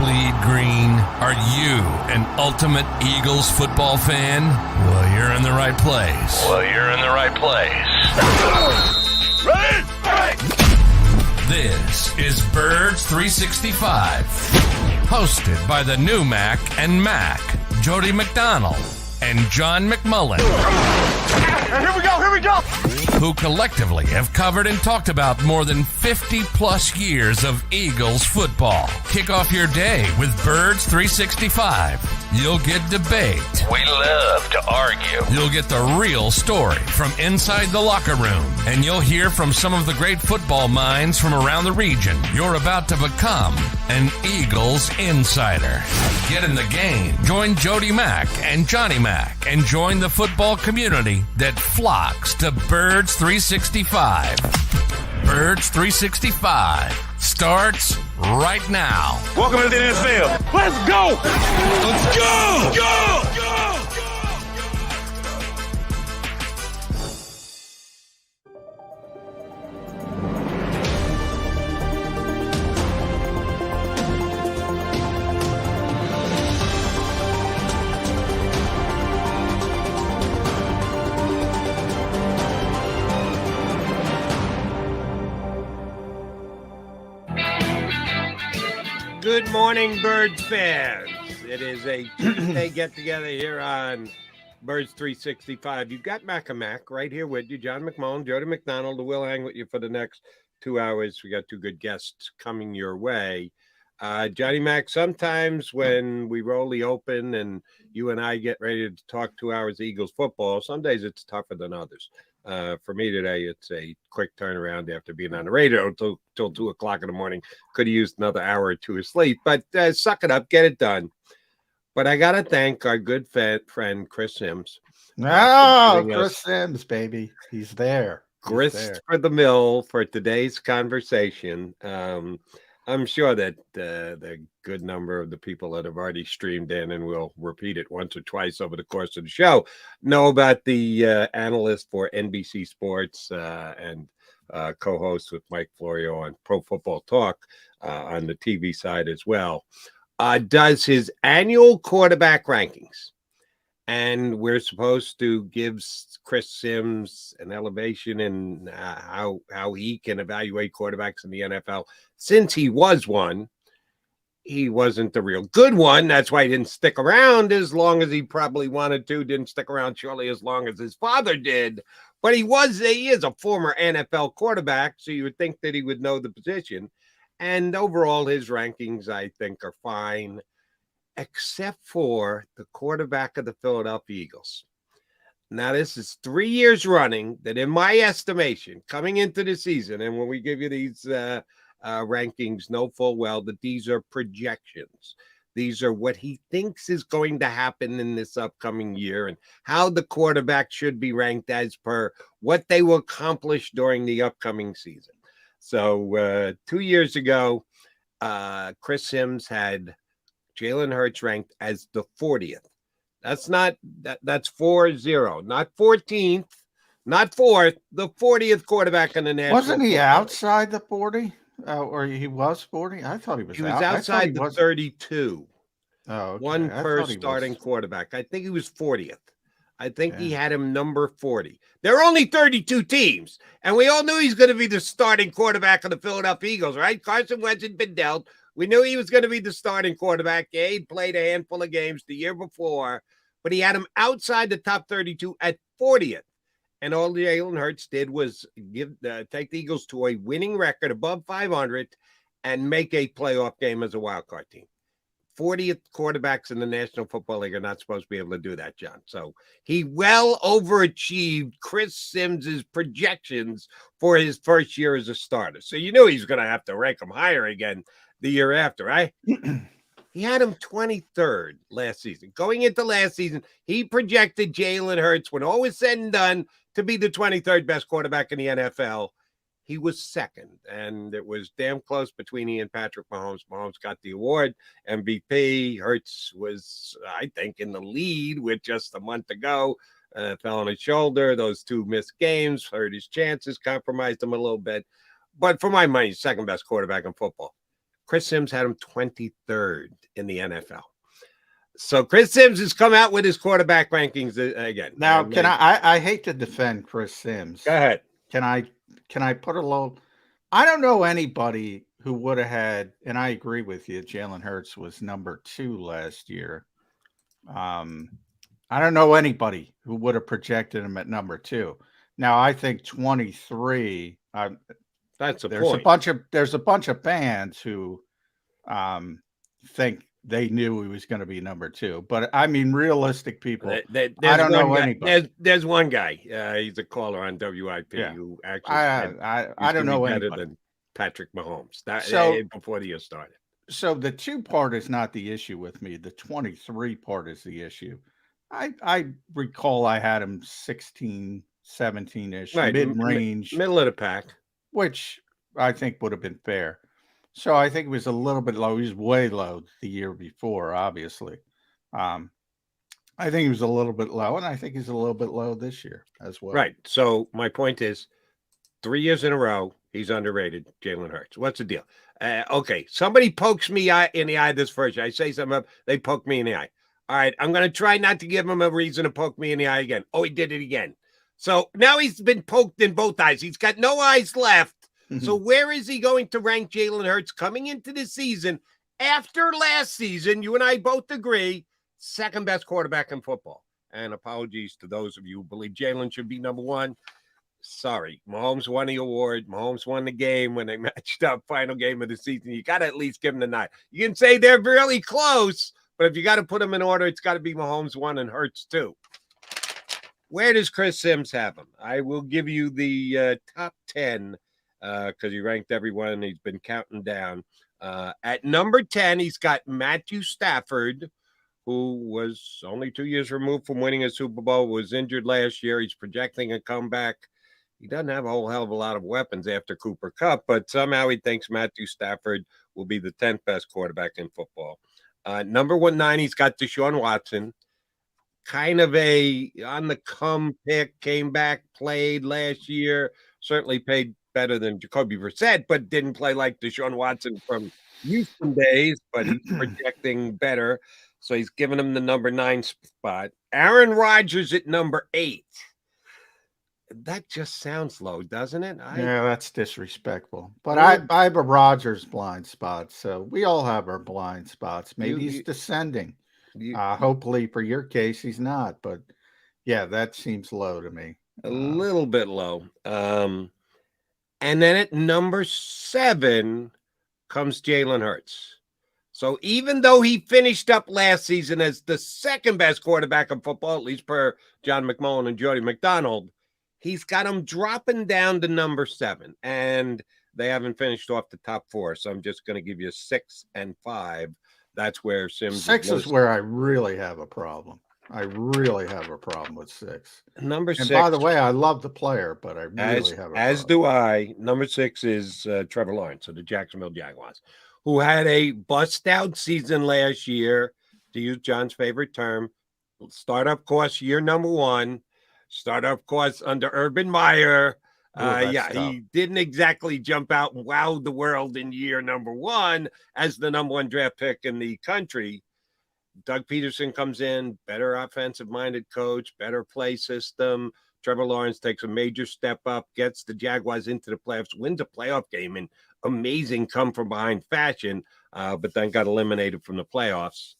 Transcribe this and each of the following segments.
bleed green? Are you an ultimate Eagles football fan? Well, you're in the right place. This is Birds 365, hosted by the new Mac and Mac, Jody McDonald and John McMullen. Here we go! Who collectively have covered and talked about more than 50 plus years of Eagles football. Kick off your day with Birds 365. You'll get debate. We love to argue. You'll get the real story from inside the locker room. And you'll hear from some of the great football minds from around the region. You're about to become an Eagles insider. Get in the game. Join Jody Mack and Johnny Mack and join the football community that flocks to Birds 365. Birds 365 starts right now. Welcome to the NFL. Let's go! Let's go! Go! Good morning, Birds fans. It is a Tuesday get-together here on Birds 365. You've got Mac and Mac right here with you, John McMullen, Jody McDonald, who will hang with you for the next 2 hours. We got two good guests coming your way. Johnny Mac, sometimes when we roll the open and you and I get ready to talk 2 hours of Eagles football, some days it's tougher than others. For me today, it's a quick turnaround after being on the radio till 2 o'clock in the morning. Could have used another hour or two of sleep, but suck it up, get it done. But I got to thank our good friend, Chris Sims. Chris Sims, baby. He's there. Grist for the mill for today's conversation. I'm sure that the good number of the people that have already streamed in, and we'll repeat it once or twice over the course of the show, know about the analyst for NBC Sports and co-host with Mike Florio on Pro Football Talk on the TV side as well, does his annual quarterback rankings. And we're supposed to give Chris Sims an elevation in how he can evaluate quarterbacks in the NFL. Since he was one, he wasn't the real good one. That's why he didn't stick around as long as he probably wanted to. Didn't stick around surely as long as his father did. But he is a former NFL quarterback, so you would think that he would know the position. And overall, his rankings, I think, are fine, except for the quarterback of the Philadelphia Eagles. Now, this is 3 years running that, in my estimation, coming into the season, and when we give you these rankings, know full well that these are projections. These are what he thinks is going to happen in this upcoming year and how the quarterback should be ranked as per what they will accomplish during the upcoming season. So 2 years ago, Chris Sims had Jalen Hurts ranked as the 40th. That's 40, not 14th, not 4th, the 40th quarterback in the national. Wasn't he outside the 40? Or he was 40? I thought he was. He was outside the 32. Oh, okay. One per starting quarterback. I think he was 40th. I think he had him number 40. There are only 32 teams, and we all knew he's going to be the starting quarterback of the Philadelphia Eagles, right? Carson Wentz had been dealt. We knew he was going to be the starting quarterback. Yeah, he'd played a handful of games the year before, but he had him outside the top 32 at 40th. And all Jalen Hurts did was take the Eagles to a winning record above 500 and make a playoff game as a wild card team. 40th quarterbacks in the National Football League are not supposed to be able to do that, John. So he well overachieved Chris Sims's projections for his first year as a starter. So you knew he was going to have to rank him higher again the year after, right? He had him 23rd last season. Going into last season, he projected Jalen Hurts, when all was said and done, to be the 23rd best quarterback in the NFL. He was second, and it was damn close between he and Patrick Mahomes. Mahomes got the award, MVP. Hurts was, I think, in the lead with just a month to go. Fell on his shoulder. Those two missed games, hurt his chances, compromised him a little bit. But for my money, second best quarterback in football. Chris Sims had him 23rd in the NFL. So Chris Sims has come out with his quarterback rankings again. Now, can I hate to defend Chris Sims. Go ahead. Can I put a low? I don't know anybody who would have had, and I agree with you, Jalen Hurts was number 2 last year. I don't know anybody who would have projected him at number 2. Now, I think 23. That's a there's point. There's a bunch of fans who think they knew he was going to be number 2. But I mean, realistic people. I don't know anybody. There's one guy. He's a caller on WIP who actually. I don't know better anybody. than Patrick Mahomes. Before the year started. So the 2 part is not the issue with me. The 23 part is the issue. I recall I had him 16, 17-ish, right, mid-range. Middle of the pack. Which I think would have been fair. So I think it was a little bit low. He was way low the year before, obviously. I think he was a little bit low, and I think he's a little bit low this year as well. Right. So my point is 3 years in a row, he's underrated, Jalen Hurts. What's the deal? Okay, somebody pokes me in the eye this first year. I say something, they poke me in the eye. All right, I'm going to try not to give him a reason to poke me in the eye again. Oh, he did it again. So now he's been poked in both eyes. He's got no eyes left. So where is he going to rank Jalen Hurts coming into the season after last season? You and I both agree, second best quarterback in football. And apologies to those of you who believe Jalen should be number 1. Sorry, Mahomes won the award. Mahomes won the game when they matched up, final game of the season. You got to at least give him the nod. You can say they're really close, but if you got to put them in order, it's got to be Mahomes 1 and Hurts 2. Where does Chris Sims have him? I will give you the top 10 because he ranked everyone and he's been counting down. At number 10, he's got Matthew Stafford, who was only 2 years removed from winning a Super Bowl, was injured last year. He's projecting a comeback. He doesn't have a whole hell of a lot of weapons after Cooper Kupp, but somehow he thinks Matthew Stafford will be the 10th best quarterback in football. Number 19, he's got Deshaun Watson. Kind of a on-the-come pick, came back, played last year, certainly played better than Jacoby Brissett, but didn't play like Deshaun Watson from Houston days, but he's projecting better. So he's giving him the number 9 spot. Aaron Rodgers at number 8. That just sounds low, doesn't it? Yeah, that's disrespectful. But I have a Rodgers blind spot, so we all have our blind spots. Maybe he's descending. Hopefully for your case, he's not. But yeah, that seems low to me. A little bit low. And then at number 7 comes Jalen Hurts. So even though he finished up last season as the second best quarterback in football, at least per John McMullen and Jody McDonald, he's got him dropping down to number 7. And they haven't finished off the top 4. So I'm just going to give you 6 and 5. That's where Sims 6 is where I really have a problem. I really have a problem with 6. Number 6. And by the way, I love the player, but I really have a problem. As do I. Number 6 is Trevor Lawrence of the Jacksonville Jaguars, who had a bust-out season last year, to use John's favorite term. Startup course year number 1. Startup course under Urban Meyer. He didn't exactly jump out and wow the world in year number 1 as the number 1 draft pick in the country. Doug Peterson comes in, better offensive-minded coach, better play system. Trevor Lawrence takes a major step up, gets the Jaguars into the playoffs, wins a playoff game in amazing come-from-behind fashion, but then got eliminated from the playoffs.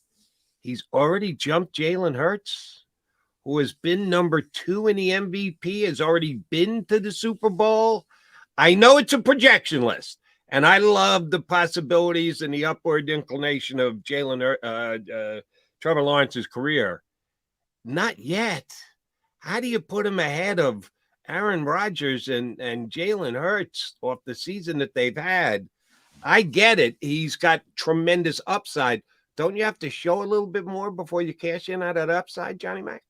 He's already jumped Jalen Hurts, who has been number 2 in the MVP, has already been to the Super Bowl. I know it's a projection list, and I love the possibilities and the upward inclination of Trevor Lawrence's career. Not yet. How do you put him ahead of Aaron Rodgers and Jalen Hurts off the season that they've had? I get it. He's got tremendous upside. Don't you have to show a little bit more before you cash in on that upside, Johnny Mac?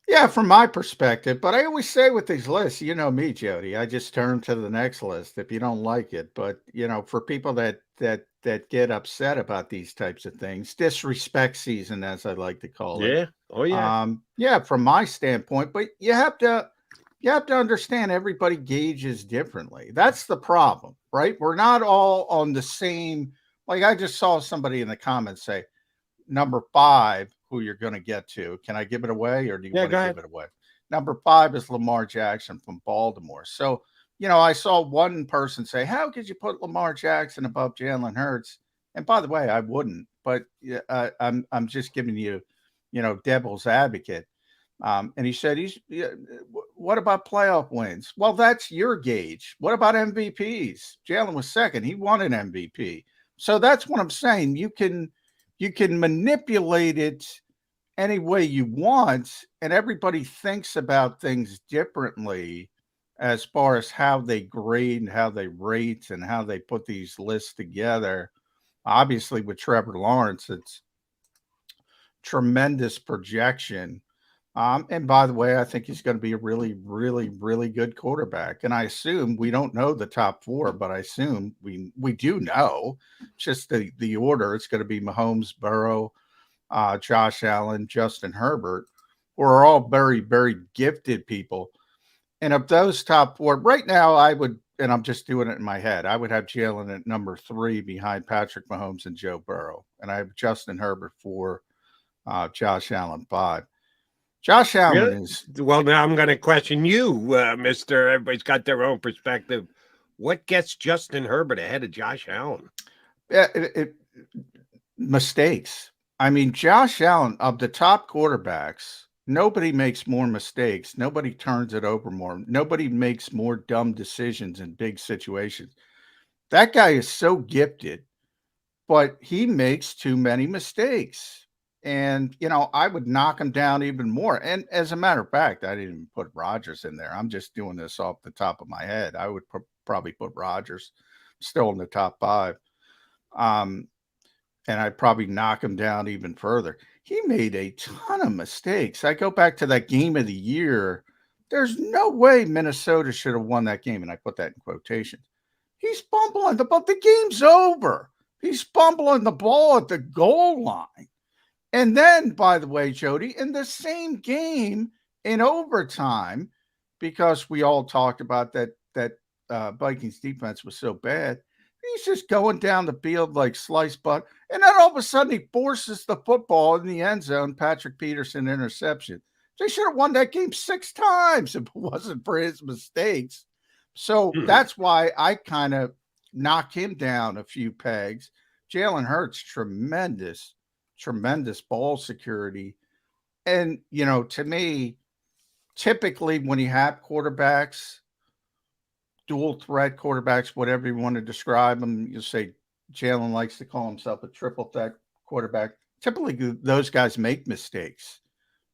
Yeah, from my perspective. But I always say with these lists, you know me, Jody, I just turn to the next list if you don't like it. But, you know, for people that get upset about these types of things, disrespect season, as I like to call it. Yeah. Oh, yeah. Yeah, from my standpoint. But you have to You have to understand everybody gauges differently. That's the problem, right? We're not all on the same. Like I just saw somebody in the comments say, number 5, who you're going to get to. Can I give it away or do you want to give it away? Number 5 is Lamar Jackson from Baltimore. So, I saw one person say, how could you put Lamar Jackson above Jalen Hurts? And by the way, I wouldn't, but I'm just giving you, devil's advocate. And he said, what about playoff wins? Well, that's your gauge. What about MVPs? Jalen was second. He won an MVP. So that's what I'm saying. You can manipulate it any way you want, and everybody thinks about things differently as far as how they grade and how they rate and how they put these lists together. Obviously, with Trevor Lawrence, it's tremendous projection. And by the way, I think he's going to be a really, really, really good quarterback. And I assume we don't know the top 4, but I assume we do know just the order. It's going to be Mahomes, Burrow, Josh Allen, Justin Herbert, who are all very, very gifted people. And of those top 4, right now, I would, and I'm just doing it in my head, I would have Jalen at number 3 behind Patrick Mahomes and Joe Burrow. And I have Justin Herbert 4, Josh Allen 5. Josh Allen is... Well, now I'm going to question you, Mr. Everybody's got their own perspective. What gets Justin Herbert ahead of Josh Allen? Mistakes. I mean, Josh Allen, of the top quarterbacks, nobody makes more mistakes. Nobody turns it over more. Nobody makes more dumb decisions in big situations. That guy is so gifted, but he makes too many mistakes. And, I would knock him down even more. And as a matter of fact, I didn't even put Rodgers in there. I'm just doing this off the top of my head. I would probably put Rodgers still in the top 5. And I'd probably knock him down even further. He made a ton of mistakes. I go back to that game of the year. There's no way Minnesota should have won that game. And I put that in quotations. He's fumbling the ball. The game's over. He's fumbling the ball at the goal line. And then, by the way, Jody, in the same game in overtime, because we all talked about that Vikings defense was so bad, he's just going down the field like sliced butter. And then all of a sudden he forces the football in the end zone, Patrick Peterson interception. They should have won that game 6 times if it wasn't for his mistakes. So that's why I kind of knock him down a few pegs. Jalen Hurts, tremendous ball security. And, to me, typically when you have quarterbacks, dual threat quarterbacks, whatever you want to describe them, you say Jalen likes to call himself a triple threat quarterback. Typically those guys make mistakes.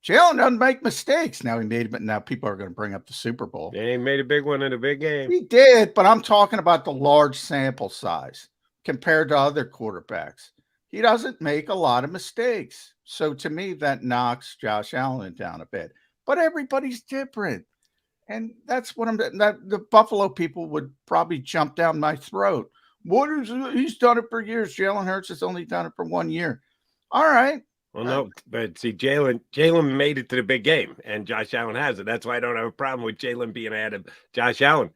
Jalen doesn't make mistakes. Now he made it, but now people are going to bring up the Super Bowl. Yeah, he made a big one in a big game. He did, but I'm talking about the large sample size compared to other quarterbacks. He doesn't make a lot of mistakes. So to me, that knocks Josh Allen down a bit. But everybody's different. And that's what the Buffalo people would probably jump down my throat. He's done it for years. Jalen Hurts has only done it for 1 year. All right. Well, no, but see, Jalen made it to the big game, and Josh Allen hasn't. That's why I don't have a problem with Jalen being ahead of Josh Allen.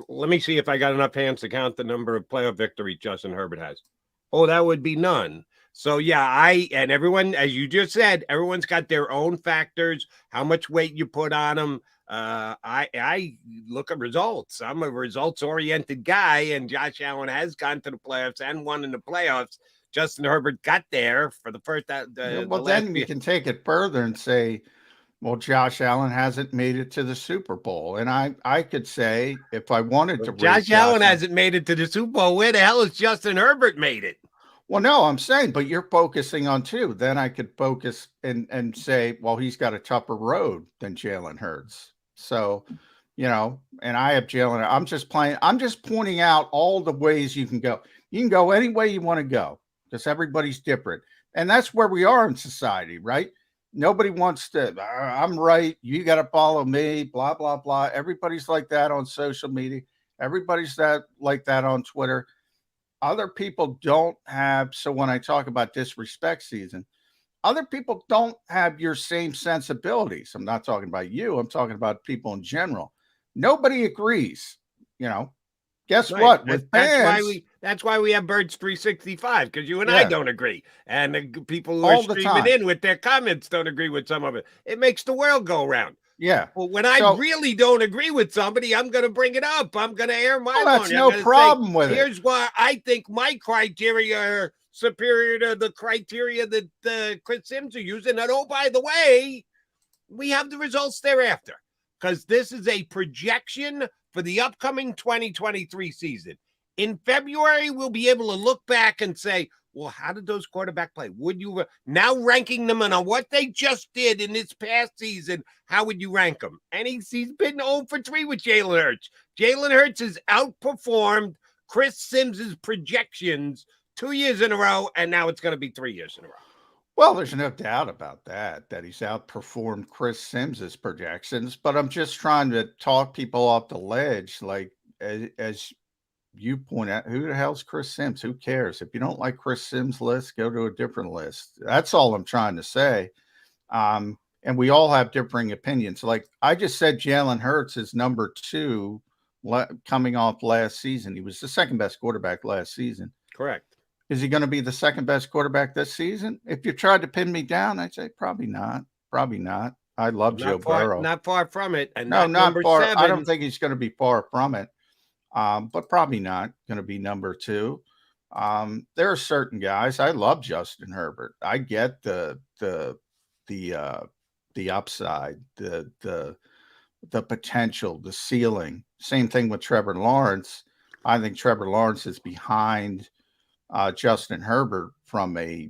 Let me see if I got enough hands to count the number of playoff victories Justin Herbert has. Oh, that would be none. So, yeah, and everyone, as you just said, everyone's got their own factors, how much weight you put on them. I look at results. I'm a results-oriented guy, and Josh Allen has gone to the playoffs and won in the playoffs. Justin Herbert got there for the first. Then we can take it further and say, well, Josh Allen hasn't made it to the Super Bowl. And I could say, if I wanted to, Josh Allen hasn't made it to the Super Bowl. Where the hell has Justin Herbert made it? Well, no, I'm saying, but you're focusing on 2. Then I could focus and say, well, he's got a tougher road than Jalen Hurts. So, and I have Jalen. I'm just pointing out all the ways you can go. You can go any way you want to go because everybody's different. And that's where we are in society, right? Nobody wants to, I'm right, you got to follow me, blah, blah, blah. Everybody's like that on social media. Everybody's like that on Twitter. Other people don't have. So when I talk about disrespect season, other people don't have your same sensibilities. I'm not talking about you. I'm talking about people in general. Nobody agrees. Guess Right. what? With fans, That's why we have Birds 365, because you and I Yeah. don't agree. And the people who All are the streaming time. in with their comments don't agree with some of it. It makes the world go round. Yeah. Well, when I really don't agree with somebody, I'm going to bring it up. I'm going to air my that's laundry. no I'm gonna problem say, with it. here's why I think my criteria are superior to the criteria that Chris Sims are using. And oh, by the way, we have the results thereafter, because this is a projection for the upcoming 2023 season. In February, we'll be able to look back and say, well, how did those quarterback play? Would you now ranking them on what they just did in this past season? How would you rank them? And he's been 0 for 3 with Jalen Hurts. Jalen Hurts has outperformed Chris Sims's projections 2 years in a row, and now it's going to be 3 years in a row. Well, there's no doubt about that he's outperformed Chris Sims's projections, but I'm just trying to talk people off the ledge. Like, as you point out, who the hell's Chris Sims? Who cares? If you don't like Chris Sims' list, go to a different list. That's all I'm trying to say. And we all have differing opinions. Like I just said, Jalen Hurts is number 2 coming off last season. He was the second best quarterback last season. Correct. Is he going to be the second best quarterback this season? If you tried to pin me down, I'd say probably not. Probably not. I love Joe Burrow. Not far from it. And no, not far. 7. I don't think he's going to be far from it. But probably not going to be number 2. There are certain guys. I love Justin Herbert. I get the upside, the potential, the ceiling. Same thing with Trevor Lawrence. I think Trevor Lawrence is behind Justin Herbert from a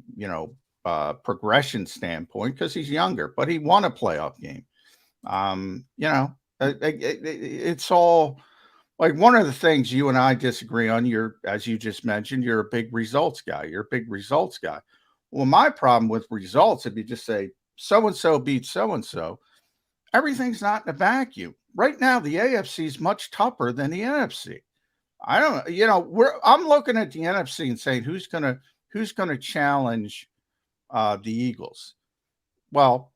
progression standpoint because he's younger, but he won a playoff game. It's all. Like one of the things you and I disagree on, as you just mentioned, you're a big results guy. Well, my problem with results, if you just say so-and-so beat so-and-so, everything's not in a vacuum. Right now, the AFC is much tougher than the NFC. I don't, I'm looking at the NFC and saying, who's going to challenge the Eagles? Well,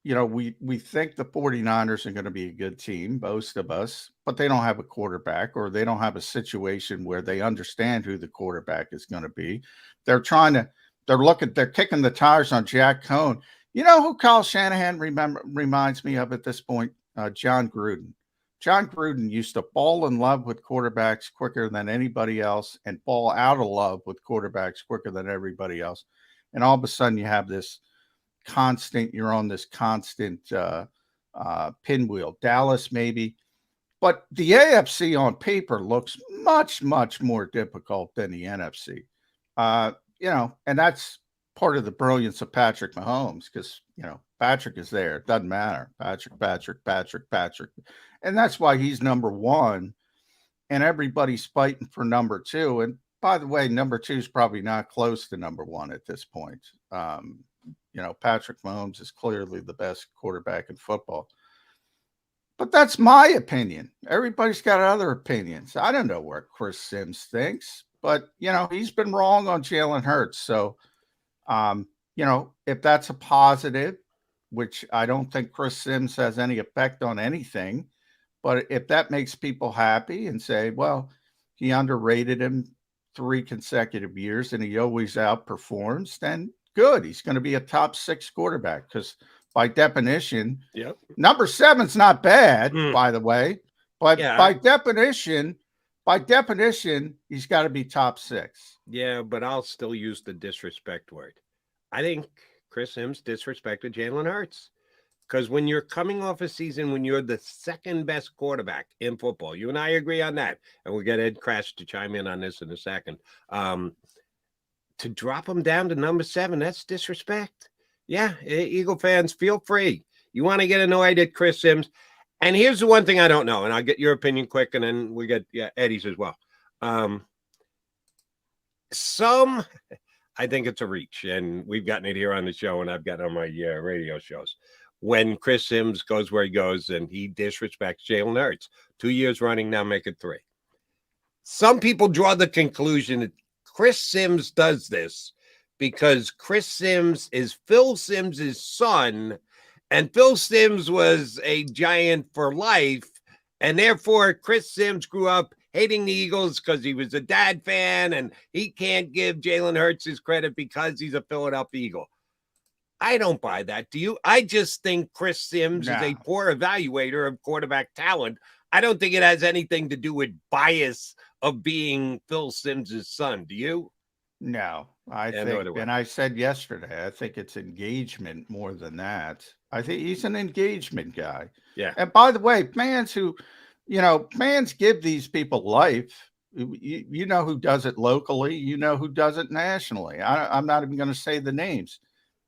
we think the 49ers are going to be a good team, most of us, but they don't have a quarterback, or they don't have a situation where they understand who the quarterback is going to be. They're kicking the tires on Jack Cohn. You know who Kyle Shanahan reminds me of at this point? John Gruden. John Gruden used to fall in love with quarterbacks quicker than anybody else and fall out of love with quarterbacks quicker than everybody else. And all of a sudden you have this you're on this constant pinwheel. Dallas maybe, but the AFC on paper looks much, much more difficult than the NFC. And that's part of the brilliance of Patrick Mahomes, because Patrick is there. It doesn't matter. Patrick. And that's why he's number 1 and everybody's fighting for number 2. And by the way, number 2 is probably not close to number 1 at this point. Patrick Mahomes is clearly the best quarterback in football. But that's my opinion. Everybody's got other opinions. I don't know what Chris Sims thinks, but, he's been wrong on Jalen Hurts. So, if that's a positive, which I don't think Chris Sims has any effect on anything, but if that makes people happy and say, well, he underrated him 3 consecutive years and he always outperforms, then good. He's going to be a top 6 quarterback because by definition, number 7's not bad, by the way, but by definition, he's got to be top 6. Yeah, but I'll still use the disrespect word. I think Chris Sims disrespected Jalen Hurts, because when you're coming off a season when you're the second best quarterback in football, you and I agree on that, and we'll get Ed Crash to chime in on this in a second. To drop him down to number 7, that's disrespect. Yeah, Eagle fans, feel free. You want to get annoyed at Chris Sims. And here's the one thing I don't know, and I'll get your opinion quick, and then we get Eddie's as well. I think it's a reach, and we've gotten it here on the show, and I've got it on my radio shows. When Chris Sims goes where he goes and he disrespects Jalen Hurts, 2 years running, now make it 3. Some people draw the conclusion that Chris Sims does this because Chris Sims is Phil Sims's son, and Phil Sims was a Giant for life, and therefore Chris Sims grew up hating the Eagles because he was a dad fan, and he can't give Jalen Hurts his credit because he's a Philadelphia Eagle. I don't buy that. Do you? I just think Chris Sims is a poor evaluator of quarterback talent. I don't think it has anything to do with bias of being Phil Sims's son. Do you? No, I think, and I said yesterday, I think it's engagement more than that. I think he's an engagement guy. Yeah. And by the way, fans give these people life. You know who does it locally. You know who does it nationally. I'm not even going to say the names.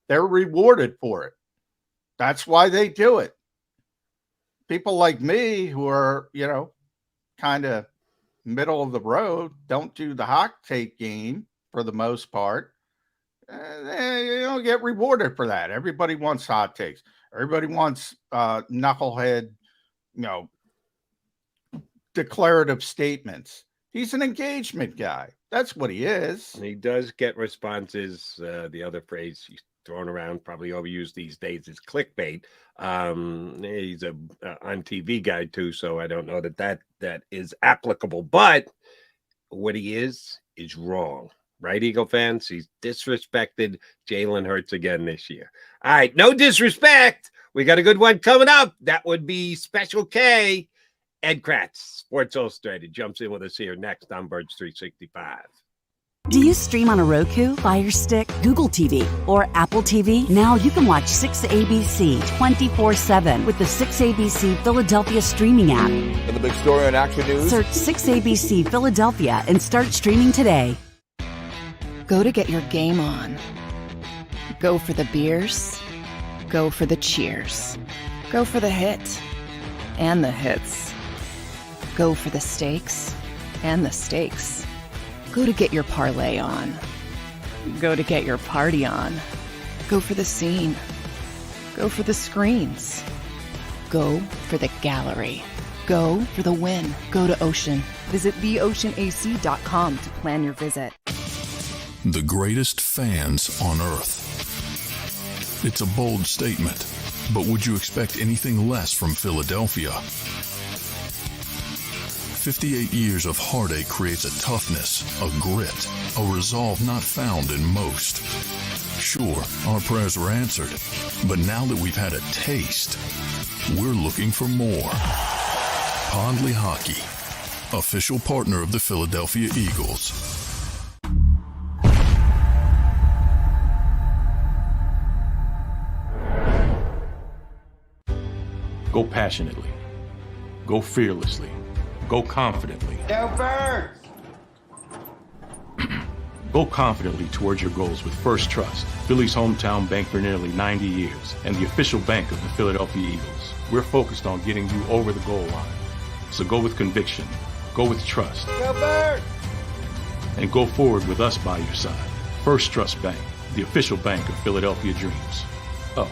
They're rewarded for it. That's why they do it. People like me who are, kind of middle of the road, don't do the hot take game for the most part. They don't get rewarded for that. Everybody wants hot takes. Everybody wants knucklehead, declarative statements. He's an engagement guy. That's what he is. And he does get responses. The other phrase thrown around, probably overused these days, is clickbait. He's a on TV guy too, so I don't know that is applicable. But what he is wrong, right, Eagle fans? He's disrespected Jalen Hurts again this year. All right, no disrespect. We got a good one coming up. That would be Special K. Ed Kratz, Sports Illustrated, jumps in with us here next on Birds 365. Do you stream on a Roku, Fire Stick, Google TV, or Apple TV? Now you can watch 6ABC 24/7 with the 6ABC Philadelphia streaming app. And the big story on Action News? Search 6ABC Philadelphia and start streaming today. Go to get your game on. Go for the beers. Go for the cheers. Go for the hit and the hits. Go for the stakes and the stakes. Go to get your parlay on. Go to get your party on. Go for the scene. Go for the screens. Go for the gallery. Go for the win. Go to Ocean. Visit theoceanac.com to plan your visit. The greatest fans on earth. It's a bold statement, but would you expect anything less from Philadelphia? 58 years of heartache creates a toughness, a grit, a resolve not found in most. Sure, our prayers were answered, but now that we've had a taste, we're looking for more. Pondley Hockey, official partner of the Philadelphia Eagles. Go passionately. Go fearlessly. Go confidently. Go Birds! Go confidently towards your goals with First Trust, Philly's hometown bank for nearly 90 years, and the official bank of the Philadelphia Eagles. We're focused on getting you over the goal line. So go with conviction. Go with trust. Go Birds! And go forward with us by your side. First Trust Bank, the official bank of Philadelphia dreams. Oh,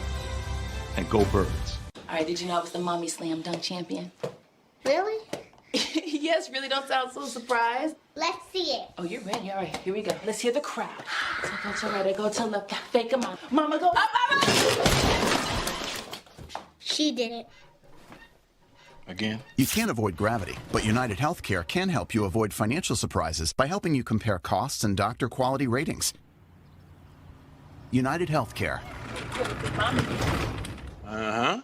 and go Birds. All right, did you know I was the Mommy Slam Dunk Champion? Really? Yes, really, don't sound so surprised. Let's see it. Oh, you're ready. All right, here we go. Let's hear the crowd. So go to right, I go to left. Fake a mom. Mama, go up, mama! She did it. Again? You can't avoid gravity, but United Healthcare can help you avoid financial surprises by helping you compare costs and doctor quality ratings. United Healthcare. Uh-huh.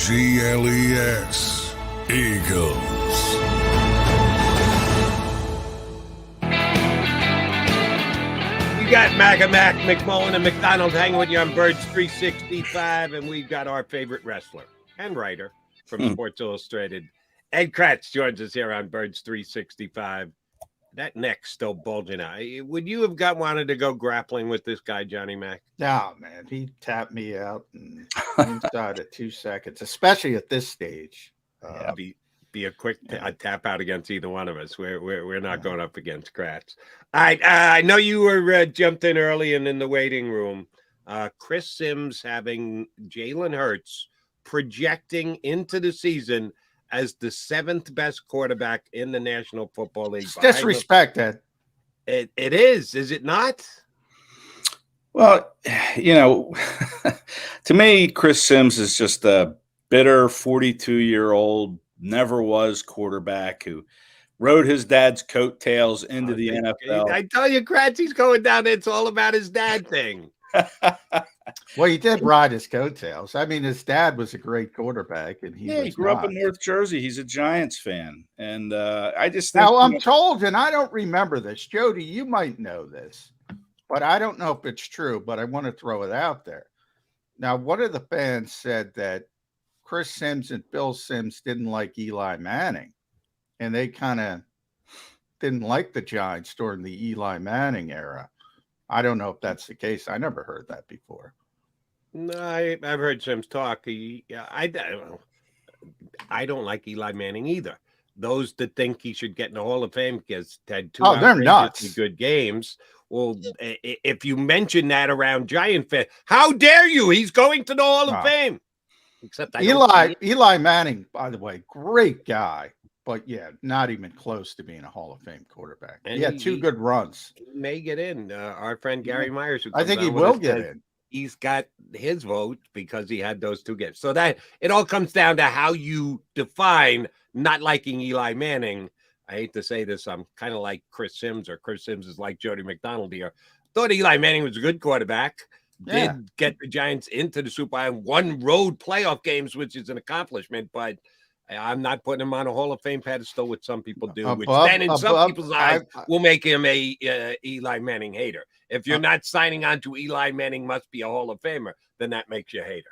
EAGLES, Eagles. You got Mac, McMullen, and McDonald hanging with you on Birds 365, and we've got our favorite wrestler and writer from Sports Illustrated. Ed Kratz joins us here on Birds 365. that neck's still bulging out. Would you have wanted to go grappling with this guy, Johnny Mac? No, man. He tapped me out inside of 2 seconds, especially at this stage. Be a quick tap out against either one of us. We're not going up against Kratz. All right. I know you were jumped in early and in the waiting room. Chris Sims having Jalen Hurts projecting into the season as the 7th best quarterback in the National Football League. It's disrespect, Ed. It is it not? Well, to me, Chris Sims is just a bitter 42-year-old, never was quarterback who rode his dad's coattails into the NFL. I tell you, Kratz, he's going down there. It's all about his dad thing. Well, he did ride his coattails. I mean, his dad was a great quarterback, and he grew up in North Jersey. He's a Giants fan, and I just think, now I'm told, and I don't remember this. Jody, you might know this, but I don't know if it's true. But I want to throw it out there. Now, one of the fans said that Chris Sims and Bill Sims didn't like Eli Manning, and they kind of didn't like the Giants during the Eli Manning era. I don't know if that's the case. I never heard that before. No, I've heard Sims talk. I don't like Eli Manning either. Those that think he should get in the Hall of Fame because had two they're nuts. Good games. Well, if you mention that around Giant fans, how dare you? He's going to the Hall of Fame. Except Eli Manning, by the way, great guy. But yeah, not even close to being a Hall of Fame quarterback. And he had 2 good runs. He may get in. Our friend Gary Myers, I think he will get in. He's got his vote because he had those 2 games. So that it all comes down to how you define not liking Eli Manning. I hate to say this, I'm kind of like Chris Sims, or Chris Sims is like Jody McDonald here. Thought Eli Manning was a good quarterback. Did get the Giants into the Super Bowl and won road playoff games, which is an accomplishment, but I'm not putting him on a Hall of Fame pedestal, which some people do, which then in some people's eyes will make him a Eli Manning hater. If you're not signing on to Eli Manning must be a Hall of Famer, then that makes you a hater.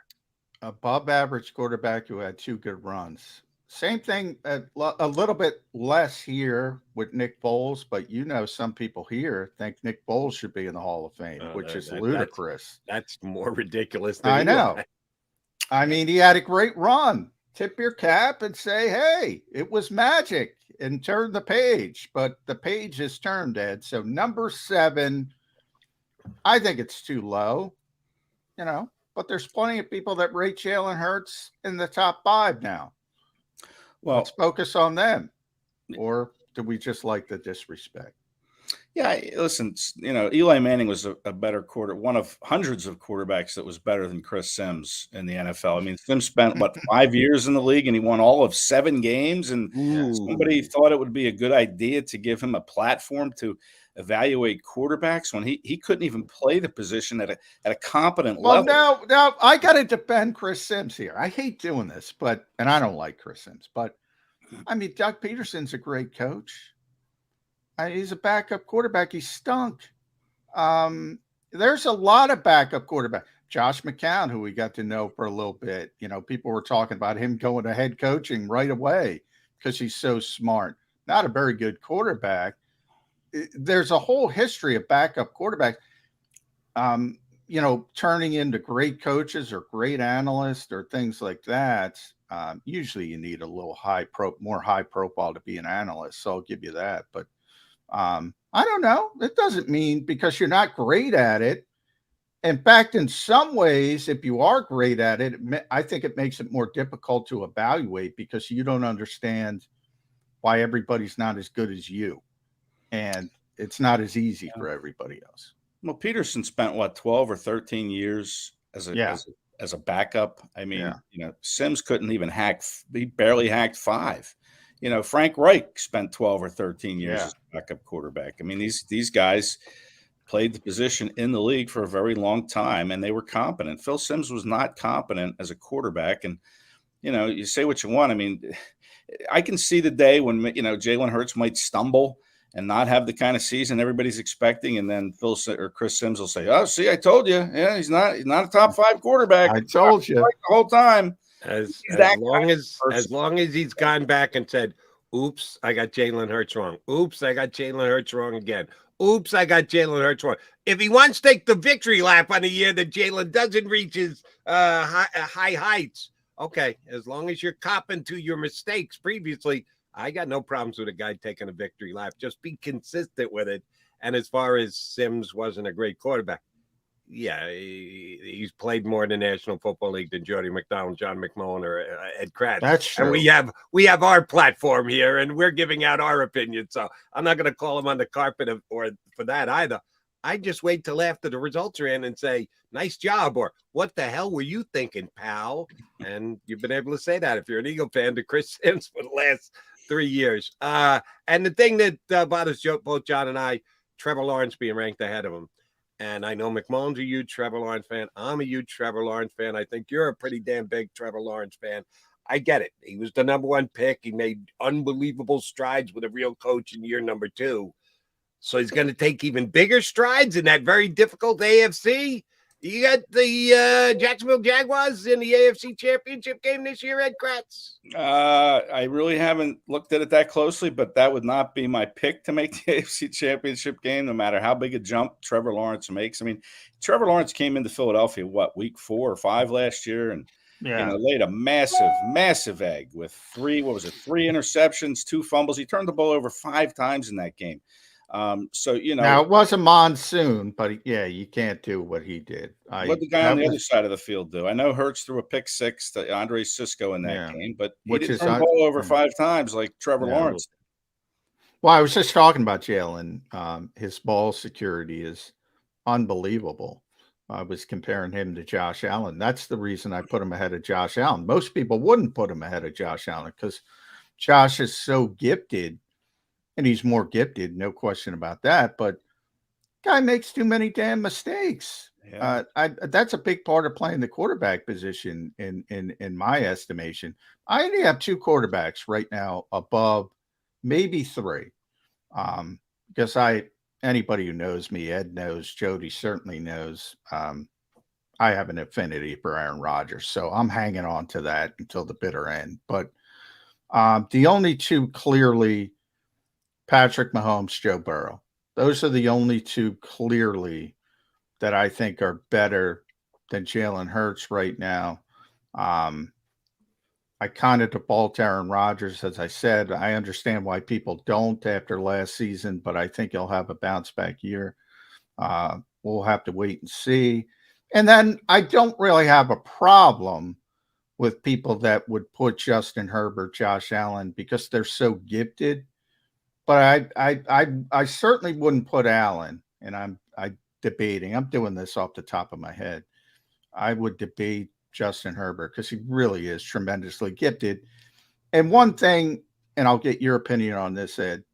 Above average quarterback who had 2 good runs. Same thing, a little bit less here with Nick Foles, but some people here think Nick Foles should be in the Hall of Fame, which is ludicrous. That's more ridiculous than I know. I mean, he had a great run. Tip your cap and say, hey, it was magic, and turn the page. But the page is turned, Ed. So number 7, I think it's too low, but there's plenty of people that rate Jalen Hurts in the top 5 now. Well, let's focus on them. Or do we just like the disrespect? Yeah, listen, Eli Manning was a better one of hundreds of quarterbacks that was better than Chris Sims in the NFL. I mean, Sims spent, 5 years in the league, and he won all of 7 games, and somebody thought it would be a good idea to give him a platform to evaluate quarterbacks when he couldn't even play the position at a competent level. Well, now I got to defend Chris Sims here. I hate doing this, and I don't like Chris Sims, but I mean, Doug Peterson's a great coach. He's a backup quarterback. He stunk. There's a lot of backup quarterbacks. Josh McCown, who we got to know for a little bit. People were talking about him going to head coaching right away because he's so smart. Not a very good quarterback. There's a whole history of backup quarterbacks, turning into great coaches or great analysts or things like that. Usually you need a little more high profile to be an analyst. So I'll give you that. But I don't know. It doesn't mean because you're not great at it. In fact, in some ways, if you are great at it, I think it makes it more difficult to evaluate because you don't understand why everybody's not as good as you. And it's not as easy for everybody else. Well, Peterson spent 12 or 13 years as a backup. I mean, Sims couldn't even he barely hacked 5. Frank Reich spent 12 or 13 years as a backup quarterback. I mean, these guys played the position in the league for a very long time, and they were competent. Phil Sims was not competent as a quarterback. And, you say what you want. I mean, I can see the day when, Jalen Hurts might stumble and not have the kind of season everybody's expecting, and then Phil or Chris Sims will say, "Oh, see, I told you. Yeah, he's not a top 5 quarterback. I told you the whole time." As long as he's gone back and said, Oops, I got Jalen Hurts wrong. Oops, I got Jalen Hurts wrong again. Oops, I got Jalen Hurts wrong. If he wants to take the victory lap on a year that Jalen doesn't reach his high heights, okay, as long as you're copping to your mistakes previously, I got no problems with a guy taking a victory lap. Just be consistent with it. And as far as Sims wasn't a great quarterback, yeah, he's played more in the National Football League than Jody McDonald, John McMullen, or Ed Kratz. That's true. And we have our platform here, and we're giving out our opinion. So I'm not going to call him on the carpet or for that either. I just wait till after the results are in and say, "Nice job," or "What the hell were you thinking, pal?" And you've been able to say that if you're an Eagle fan to Chris Sims for the last 3 years. And the thing that bothers both John and I, Trevor Lawrence being ranked ahead of him. And I know McMullen's a huge Trevor Lawrence fan. I'm a huge Trevor Lawrence fan. I think you're a pretty damn big Trevor Lawrence fan. I get it. He was the #1 pick. He made unbelievable strides with a real coach in year number 2. So he's going to take even bigger strides in that very difficult AFC. You got the Jacksonville Jaguars in the AFC Championship game this year, Ed Kratz. I really haven't looked at it that closely, but that would not be my pick to make the AFC Championship game, no matter how big a jump Trevor Lawrence makes. I mean, Trevor Lawrence came into Philadelphia, week 4 or 5 last year, and laid a massive egg with 3 interceptions, 2 fumbles. He turned the ball over 5 times in that game. Now it was a monsoon, but you can't do what he did. What the guy on the other side of the field do? I know Hurts threw a pick 6 to Andre Cisco in that game, but he didn't turn the ball over 5 times like Trevor Lawrence. Well, I was just talking about Jalen. His ball security is unbelievable. I was comparing him to Josh Allen. That's the reason I put him ahead of Josh Allen. Most people wouldn't put him ahead of Josh Allen because Josh is so gifted. And he's more gifted, no question about that. But guy makes too many damn mistakes. Yeah. That's a big part of playing the quarterback position in my estimation. I only have 2 quarterbacks right now above maybe 3. Because anybody who knows me, Ed knows, Jody certainly knows, I have an affinity for Aaron Rodgers. So I'm hanging on to that until the bitter end. But the only 2 clearly, Patrick Mahomes, Joe Burrow. Those are the only 2 clearly that I think are better than Jalen Hurts right now. I kind of default to Aaron Rodgers, as I said. I understand why people don't after last season, but I think he'll have a bounce back year. We'll have to wait and see. And then I don't really have a problem with people that would put Justin Herbert, Josh Allen, because they're so gifted. But I certainly wouldn't put Allen, and I'm debating. I'm doing this off the top of my head. I would debate Justin Herbert because he really is tremendously gifted. And one thing, and I'll get your opinion on this, Ed.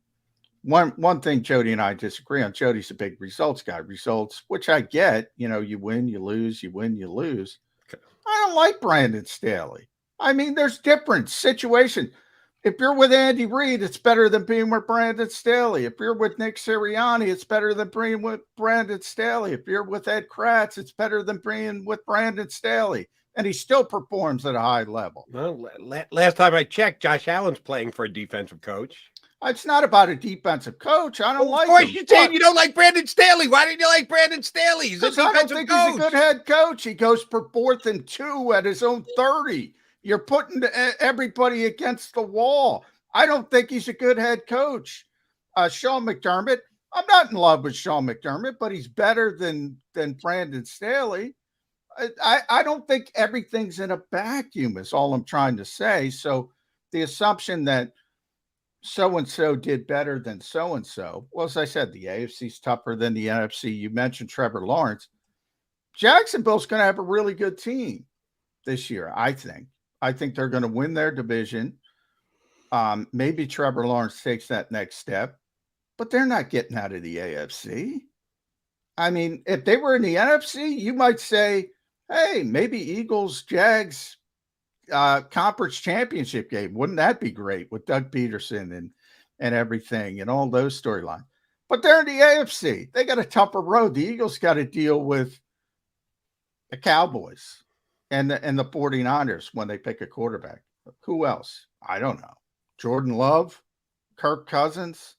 One thing Jody and I disagree on. Jody's a big results guy. Results, which I get. You win, you lose, you win, you lose. Okay. I don't like Brandon Staley. I mean, there's different situations. If you're with Andy Reid, it's better than being with Brandon Staley. If you're with Nick Sirianni, it's better than being with Brandon Staley. If you're with Ed Kratz, it's better than being with Brandon Staley. And he still performs at a high level. Well, last time I checked, Josh Allen's playing for a defensive coach. It's not about a defensive coach. I don't like him. Of course, you're saying you don't like Brandon Staley. Why didn't you like Brandon Staley? He's a defensive coach. I don't think he's a good head coach. He goes for 4th and 2 at his own 30. You're putting everybody against the wall. I don't think he's a good head coach. Sean McDermott, I'm not in love with Sean McDermott, but he's better than Brandon Staley. I don't think everything's in a vacuum is all I'm trying to say. So the assumption that so-and-so did better than so-and-so, well, as I said, the AFC's tougher than the NFC. You mentioned Trevor Lawrence. Jacksonville's going to have a really good team this year, I think. I think they're going to win their division. Maybe Trevor Lawrence takes that next step, but they're not getting out of the AFC. I mean, if they were in the NFC, you might say, hey, maybe Eagles, Jags, conference championship game. Wouldn't that be great with Doug Peterson and everything and all those storylines? But they're in the AFC. They got a tougher road. The Eagles got to deal with the Cowboys and the 49ers when they pick a quarterback. Who else? I don't know. Jordan Love. Kirk Cousins,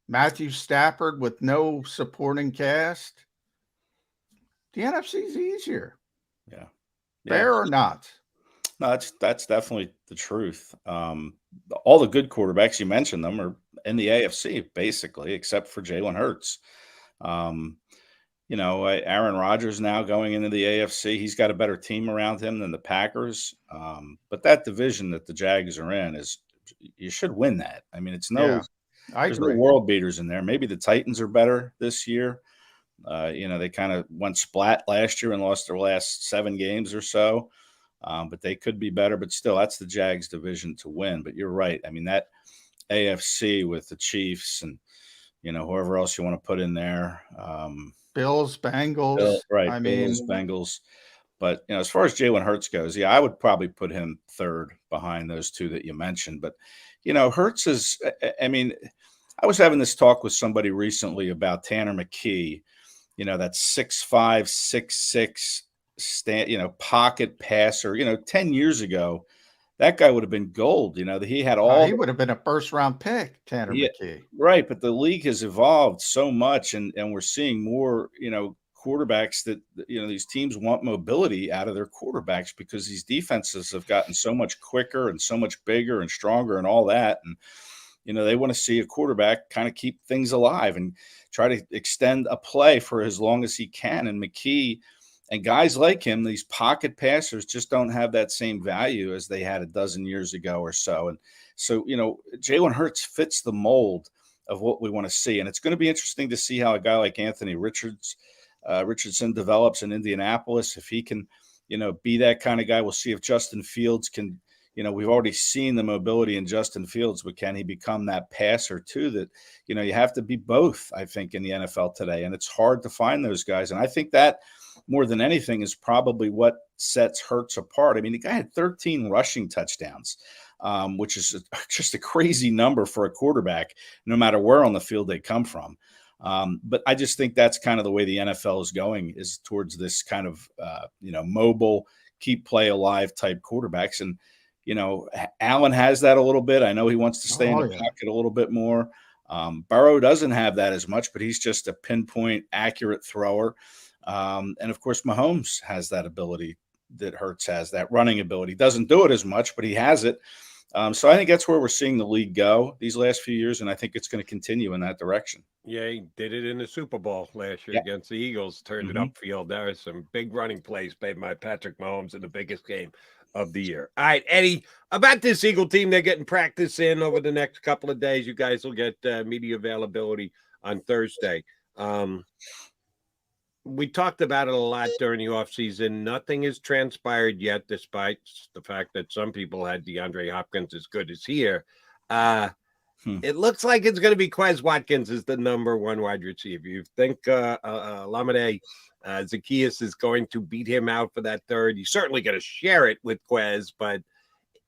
Matthew Stafford with no supporting cast. The NFC is easier. Yeah. Fair or not? No, that's definitely the truth. All the good quarterbacks, you mentioned them, are in the AFC basically, except for Jalen Hurts. Aaron Rodgers now going into the AFC, he's got a better team around him than the Packers. But that division that the Jags are in you should win that. I mean, there's no world beaters in there. Maybe the Titans are better this year. They kind of went splat last year and lost their last 7 games or so. But they could be better, but still, that's the Jags division to win. But you're right. I mean, that AFC with the Chiefs and, whoever else you want to put in there. Bills, Bengals. Bills, Bengals. But, as far as Jalen Hurts goes, I would probably put him third behind those 2 that you mentioned. But, Hurts is, I was having this talk with somebody recently about Tanner McKee, that 6'5", 6'6", pocket passer. 10 years ago, that guy would have been gold. He had he would have been a first-round pick, Tanner McKee. Right, but the league has evolved so much, and we're seeing more, quarterbacks that, these teams want mobility out of their quarterbacks because these defenses have gotten so much quicker and so much bigger and stronger and all that. And, they want to see a quarterback kind of keep things alive and try to extend a play for as long as he can. And McKee and guys like him, these pocket passers, just don't have that same value as they had a dozen years ago or so. And so, Jalen Hurts fits the mold of what we want to see. And it's going to be interesting to see how a guy like Anthony Richardson develops in Indianapolis. If he can, be that kind of guy, we'll see if Justin Fields can, we've already seen the mobility in Justin Fields, but can he become that passer too that, you have to be both, I think, in the NFL today. And it's hard to find those guys. And I think that more than anything is probably what sets Hurts apart. I mean, the guy had 13 rushing touchdowns, which is just a crazy number for a quarterback, no matter where on the field they come from. But I just think that's kind of the way the NFL is going, is towards this kind of, mobile, keep play alive type quarterbacks. And, Allen has that a little bit. I know he wants to stay in the pocket a little bit more. Burrow doesn't have that as much, but he's just a pinpoint accurate thrower. And of course, Mahomes has that ability that Hurts has, that running ability. Doesn't do it as much, but he has it. So I think that's where we're seeing the league go these last few years, and I think it's going to continue in that direction. Yeah, he did it in the Super Bowl last year against the Eagles, turned it upfield. There are some big running plays made by Patrick Mahomes in the biggest game of the year. All right, Eddie, about this Eagle team, they're getting practice in over the next couple of days. You guys will get media availability on Thursday. We talked about it a lot during the offseason. Nothing has transpired yet, despite the fact that some people had DeAndre Hopkins as good as here. It looks like it's going to be Quez Watkins as the number 1 wide receiver. You think Lamade Zaccheaus is going to beat him out for that third? He's certainly going to share it with Quez, but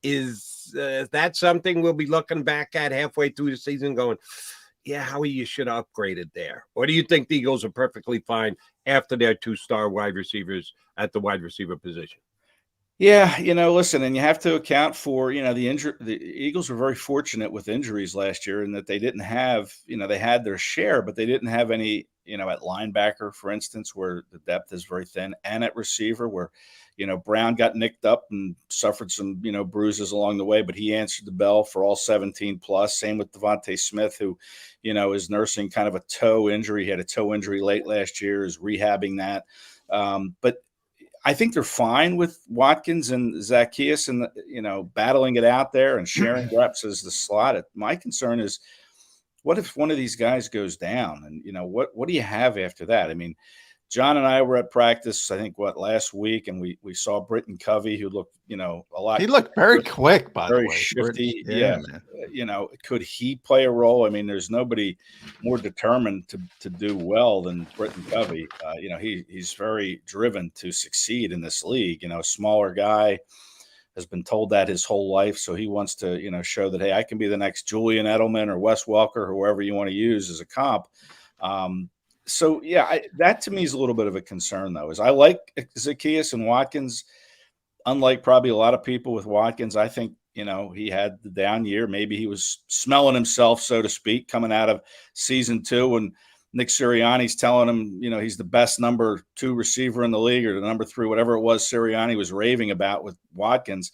is that something we'll be looking back at halfway through the season going, yeah, Howie, you should have upgraded there? Or do you think the Eagles are perfectly fine after their 2-star wide receivers at the wide receiver position? Yeah, listen, and you have to account for, the injury. The Eagles were very fortunate with injuries last year in that they didn't have, they had their share, but they didn't have any, at linebacker, for instance, where the depth is very thin, and at receiver where, Brown got nicked up and suffered some, bruises along the way, but he answered the bell for all 17 plus. Same with Devontae Smith, who, is nursing kind of a toe injury. He had a toe injury late last year, is rehabbing that. But I think they're fine with Watkins and Zaccheaus and, battling it out there and sharing reps as the slot. My concern is, what if one of these guys goes down? And, what do you have after that? I mean, John and I were at practice, I think, last week, and we saw Britton Covey, who looked, a lot. He looked very quick, by the way. Very shifty. Yeah. Could he play a role? I mean, there's nobody more determined to do well than Britton Covey. He's very driven to succeed in this league. A smaller guy, has been told that his whole life. So he wants to, show that, hey, I can be the next Julian Edelman or Wes Welker, or whoever you want to use as a comp. So, yeah, that to me is a little bit of a concern, though, is I like Zaccheaus and Watkins. Unlike probably a lot of people with Watkins, I think, You know, he had the down year. Maybe he was smelling himself, so to speak, coming out of season 2, and Nick Sirianni's telling him, you know, he's the best number 2 receiver in the league, or the number 3, whatever it was Sirianni was raving about with Watkins.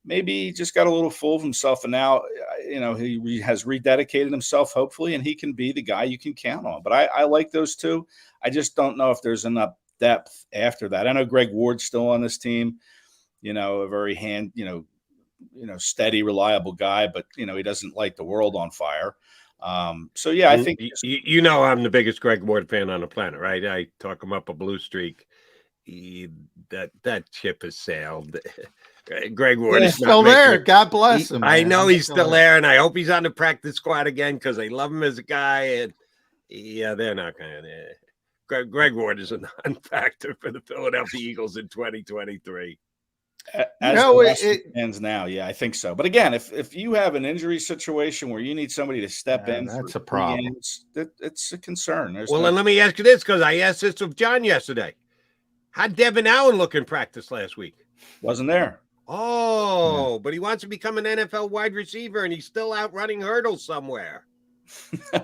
Maybe he just got a little full of himself, and now, you know, he has rededicated himself, hopefully, and he can be the guy you can count on. But I like those 2. I just don't know if there's enough depth after that. I know Greg Ward's still on this team, you know, a very steady, reliable guy, but, you know, he doesn't light the world on fire. So, yeah, I think you know I'm the biggest Greg Ward fan on the planet, right? I talk him up a blue streak. That ship has sailed. Greg Ward is still there. God bless him. I know he's still there, and I hope he's on the practice squad again because they love him as a guy. And yeah, they're not going to. Greg Ward is a non-factor for the Philadelphia Eagles in 2023. It ends now. Yeah, I think so. But again, if you have an injury situation where you need somebody to step in, that's a problem. Games, it's a concern. And let me ask you this, because I asked this of John yesterday. How'd Devin Allen look in practice last week? Wasn't there. Oh, but he wants to become an NFL wide receiver, and he's still out running hurdles somewhere.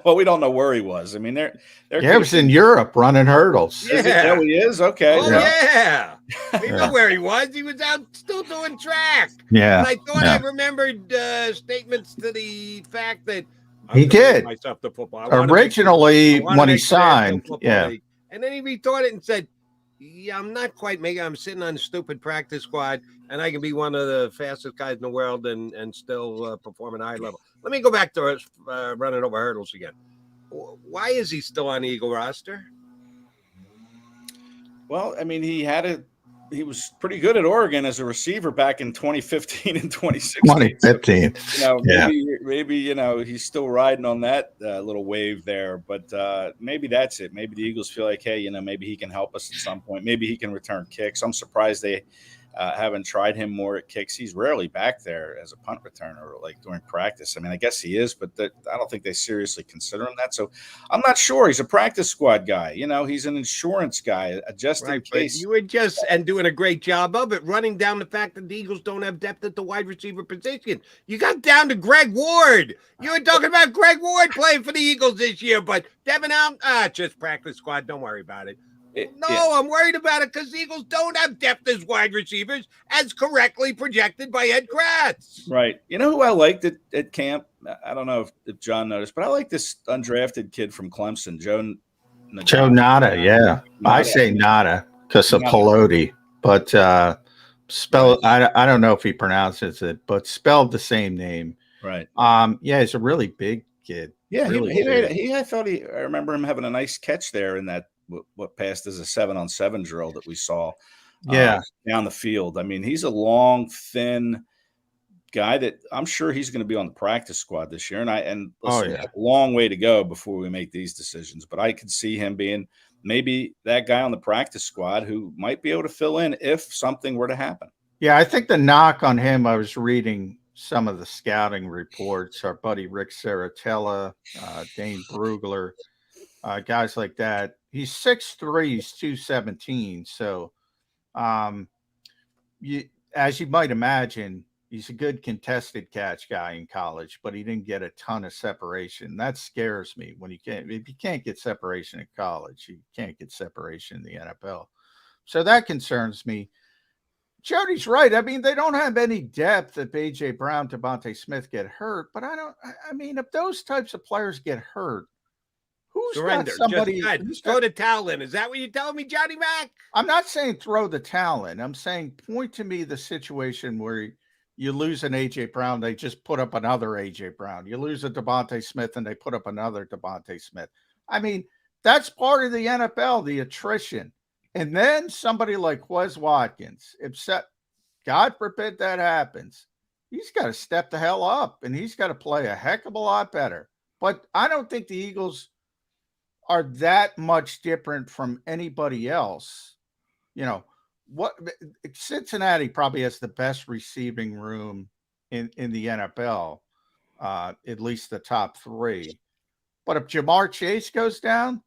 Well, we don't know where he was. I mean, he was in Europe running hurdles. Yeah, he is. Okay. Oh yeah, we know where he was. He was out still doing track. Yeah, and I thought I remembered statements to the fact that he did myself the football originally when he signed. Yeah, league. And then he rethought it and said, "Yeah, I'm not quite making. I'm sitting on a stupid practice squad, and I can be one of the fastest guys in the world and still perform at a high level." Let me go back to running over hurdles again. Why is he still on the Eagle roster? Well, I mean, he was pretty good at Oregon as a receiver back in 2015 and 2016. 2015. So, maybe you know, he's still riding on that little wave there. But maybe that's it. Maybe the Eagles feel like, hey, you know, maybe he can help us at some point. Maybe he can return kicks. I'm surprised they haven't tried him more at kicks. He's rarely back there as a punt returner, like during practice. I mean, I guess he is, but I don't think they seriously consider him that. So I'm not sure. He's a practice squad guy. You know, he's an insurance guy, just in case. You were just doing a great job of it, running down the fact that the Eagles don't have depth at the wide receiver position. You got down to Greg Ward. You were talking about Greg Ward playing for the Eagles this year, but Devin Allen, just practice squad. Don't worry about it. I'm worried about it because the Eagles don't have depth as wide receivers, as correctly projected by Ed Kratz. Right. You know who I liked at camp? I don't know if John noticed, but I like this undrafted kid from Clemson, Joe Nada. Yeah, I say Nada because of Pelote, but spell. I don't know if he pronounces it, but spelled the same name. Right. Yeah, he's a really big kid. Yeah, really I remember him having a nice catch there in that what passed as a 7-on-7 drill that we saw down the field. I mean, he's a long, thin guy that I'm sure he's going to be on the practice squad this year. And listen, a long way to go before we make these decisions, but I could see him being maybe that guy on the practice squad who might be able to fill in if something were to happen. Yeah, I think the knock on him, I was reading some of the scouting reports, our buddy Rick Saratella, Dane Brugler, guys like that. He's 6'3", he's 217. So, as you might imagine, he's a good contested catch guy in college, but he didn't get a ton of separation. That scares me if you can't get separation in college, you can't get separation in the NFL. So that concerns me. Jody's right. I mean, they don't have any depth if A.J. Brown, Devontae Smith get hurt, but I mean, if those types of players get hurt, who's surrender? Got somebody just throw the towel in. Is that what you're telling me, Johnny Mac? I'm not saying throw the towel in. I'm saying point to me the situation where you lose an A.J. Brown, they just put up another A.J. Brown. You lose a Devontae Smith, and they put up another Devontae Smith. I mean, that's part of the NFL, the attrition. And then somebody like Wes Watkins, God forbid that happens, he's got to step the hell up, and he's got to play a heck of a lot better. But I don't think the Eagles are that much different from anybody else. You know, Cincinnati probably has the best receiving room in the NFL, at least the top 3. But if Jamar Chase goes down,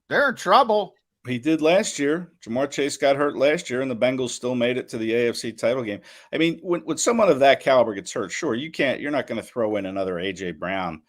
they're in trouble. He did last year. Jamar Chase got hurt last year, and the Bengals still made it to the AFC title game. I mean, when someone of that caliber gets hurt, sure, you're not going to throw in another A.J. Brown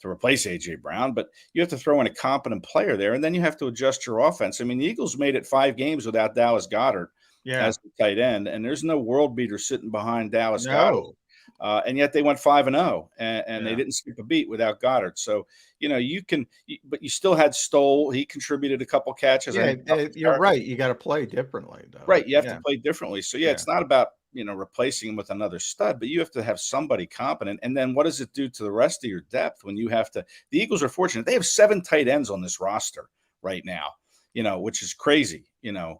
to replace A.J. Brown, but you have to throw in a competent player there, and then you have to adjust your offense. I mean, the Eagles made it 5 games without Dallas Goedert as the tight end, and there's no world beater sitting behind Dallas Goedert. And yet they went 5-0, and they didn't skip a beat without Goddard. So, but you still had Stoll. He contributed a couple catches. Yeah, you're right. You got to play differently, though. Right. You have to play differently. So, it's not about, replacing him with another stud, but you have to have somebody competent. And then what does it do to the rest of your depth when you have to – the Eagles are fortunate. They have 7 tight ends on this roster right now, which is crazy, to